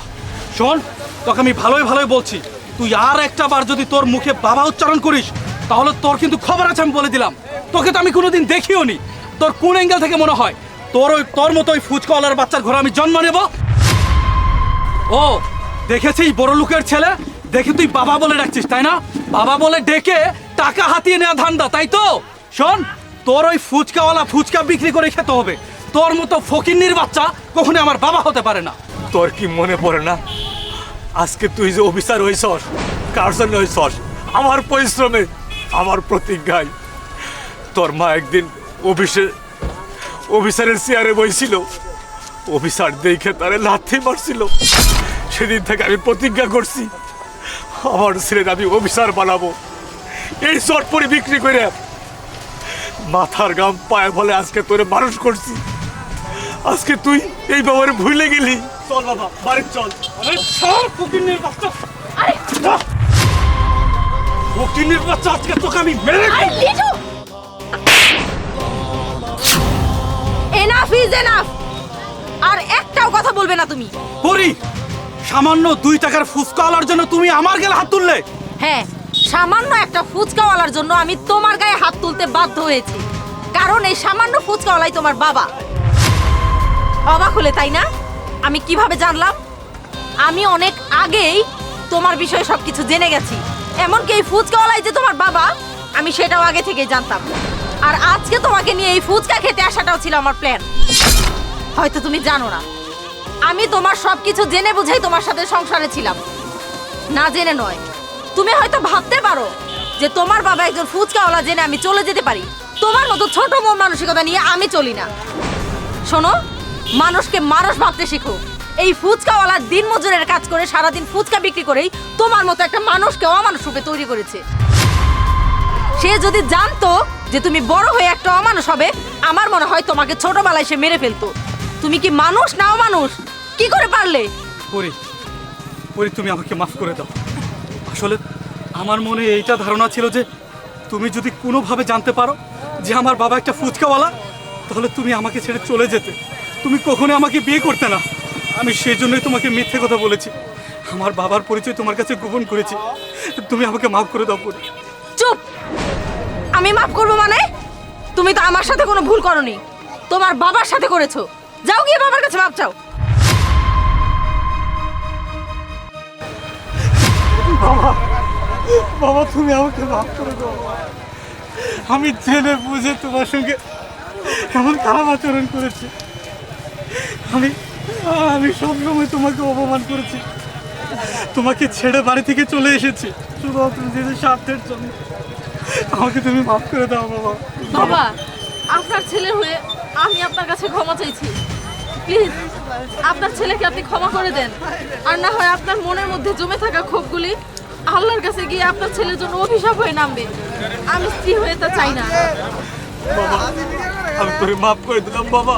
Speaker 6: শোন, তোকে আমি ভালোই ভালোই বলছি, তুই আর একটা বার যদি তোর মুখে বাবা উচ্চারণ করিস তাহলে তোর কিন্তু খবর আছে, আমি বলে দিলাম। তোকে তো আমি কোনোদিন দেখিও নি। তোর কোন অ্যাঙ্গেল থেকে মনে হয় তোর মতো ওই ফুচকাওয়ালার বাচ্চার ঘরে আমি জন্ম নেব? ও দেখেছিস বড় লোকের ছেলে, দেখে তুই বাবা বলে ডাকছিস, তাই না? বাবা বলে ডেকে টাকা হাতিয়ে নেওয়া ধান্দা, তাই তো? শোন, তোর ওই ফুচকাওয়ালা ফুচকা বিক্রি করে খেতে হবে। তোর মতো ফকিন্নির বাচ্চা কখনো আমার বাবা হতে পারে না।
Speaker 1: তোর কি মনে পড়ে না আজকে তুই যে অফিসার হইছস, কার জন্য হইছস? আমার পরিশ্রমে, আমার প্রতিজ্ঞায়। তোর মা একদিন অফিসারের চেয়ারে বইছিল, অফিসার দেখে তারে লাথি মারছিল। সেদিন থেকে আমি প্রতিজ্ঞা করছি আমার ছেলের আমি অফিসার বানাবো। এই চটপড়ি বিক্রি করে মাথার গাম পায়ে বলে আজকে তোরে মানুষ করছি, আজকে তুই এই বাবারে ভুলে গেলি। চল বাবা বাড়ি চল। আরে সর ফকিন্নির বাচ্চা,
Speaker 2: আরে
Speaker 1: ফকিন্নির বাচ্চা, আজকে তোকে আমি মেরে
Speaker 2: আরে লিটু, এনাফ ইজ এনাফ। আর একটাও কথা বলবে না তুমি।
Speaker 1: পরি, সামান্য 2 টাকার ফুচকা আলার জন্য তুমি আমার গায়ে হাত তুললে?
Speaker 2: হ্যাঁ, সামান্য একটা ফুচকাওয়ালার জন্য আমি তোমার গায়ে হাত তুলতে বাধ্য হয়েছি, কারণ এই সামান্য ফুচকাওয়ালাই তোমার বাবা। অবাক হলে তাই না? আমি কিভাবে জানলাম? আমি অনেক আগেই তোমার বিষয়ে সবকিছু জেনে গেছি। এমনকি এই ফুচকাওয়ালাই যে তোমার বাবা, আমি সেটাও আগে থেকেই জানতাম। আর আজকে তোমাকে নিয়ে এই ফুচকা খেতে আসাটাও ছিল আমার প্ল্যান। হয়তো তুমি জানো না, আমি তোমার সবকিছু জেনে বুঝেই তোমার সাথে সংসারে ছিলাম, না জেনে নয়। তুমি হয়তো ভাবতে পারো যে তোমার বাবা একজন ফুচকাওয়ালা জেনে আমি চলে যেতে পারি। তোমার মতো ছোট মন মানসিকতা নিয়ে আমি চলি না। শোনো, মানুষকে মানুষ ভাবতে শেখো। এই ফুচকাওয়ালা দিন মজুরের কাজ করে সারাদিন ফুচকা বিক্রি করেই তোমার মতো একটা মানুষকে অমানুষ রূপে তৈরি করেছে। সে যদি জানতো যে তুমি বড় হয়ে একটা অমানুষ হবে, আমার মনে হয় তোমাকে ছোটবেলায় সে মেরে ফেলতো। তুমি কি মানুষ না অমানুষ? কি করে পারলে?
Speaker 1: পরি, পরি তুমি আমাকে মাফ করে দাও। আসলে আমার মনে এইটা ধারণা ছিল যে তুমি যদি কোনোভাবে জানতে পারো যে আমার বাবা একটা ফুচকাওয়ালা, তাহলে তুমি আমাকে ছেড়ে চলে যেতে, তুমি কখনো আমাকে বিয়ে করতে না। আমি সেই জন্যই তোমাকে মিথ্যে কথা বলেছি, আমার বাবার পরিচয় তোমার কাছে গোপন করেছি। তুমি আমাকে মাফ করে দাও পরি।
Speaker 2: চুপ! আমি মাফ করবো মানে? তুমি তো আমার সাথে কোনো ভুল করনি, তোমার বাবার সাথে করেছো। যাও গিয়ে বাবার কাছে মাপ চাও।
Speaker 1: বাবা তুমি আমাকে মাফ করে দাও। আমি জেনে বুঝে তোমার সঙ্গে এমন খারাপ আচরণ করেছি। আমি সবসময় তোমাকে অপমান করেছি, তোমাকে ছেড়ে বাড়ি থেকে চলে এসেছি শুধুমাত্র নিজের স্বার্থের জন্য। আমাকে তুমি মাফ করে দাও বাবা।
Speaker 2: বাবা, আপনার ছেলে হয়ে আমি আপনার কাছে ক্ষমা চাইছি। প্লিজ আপনার ছেলেকে আপনি ক্ষমা করে দেন। আর না হয় আপনার মনের মধ্যে জমে থাকা ক্ষোভগুলি আল্লাহর কাছে গিয়ে আপনার ছেলের জন্য অভিশাপ হয়ে নামবে। আমি স্ত্রী হয়ে তা চাই না।
Speaker 1: বাবা আমি তোরে মাফ করে দিলাম বাবা।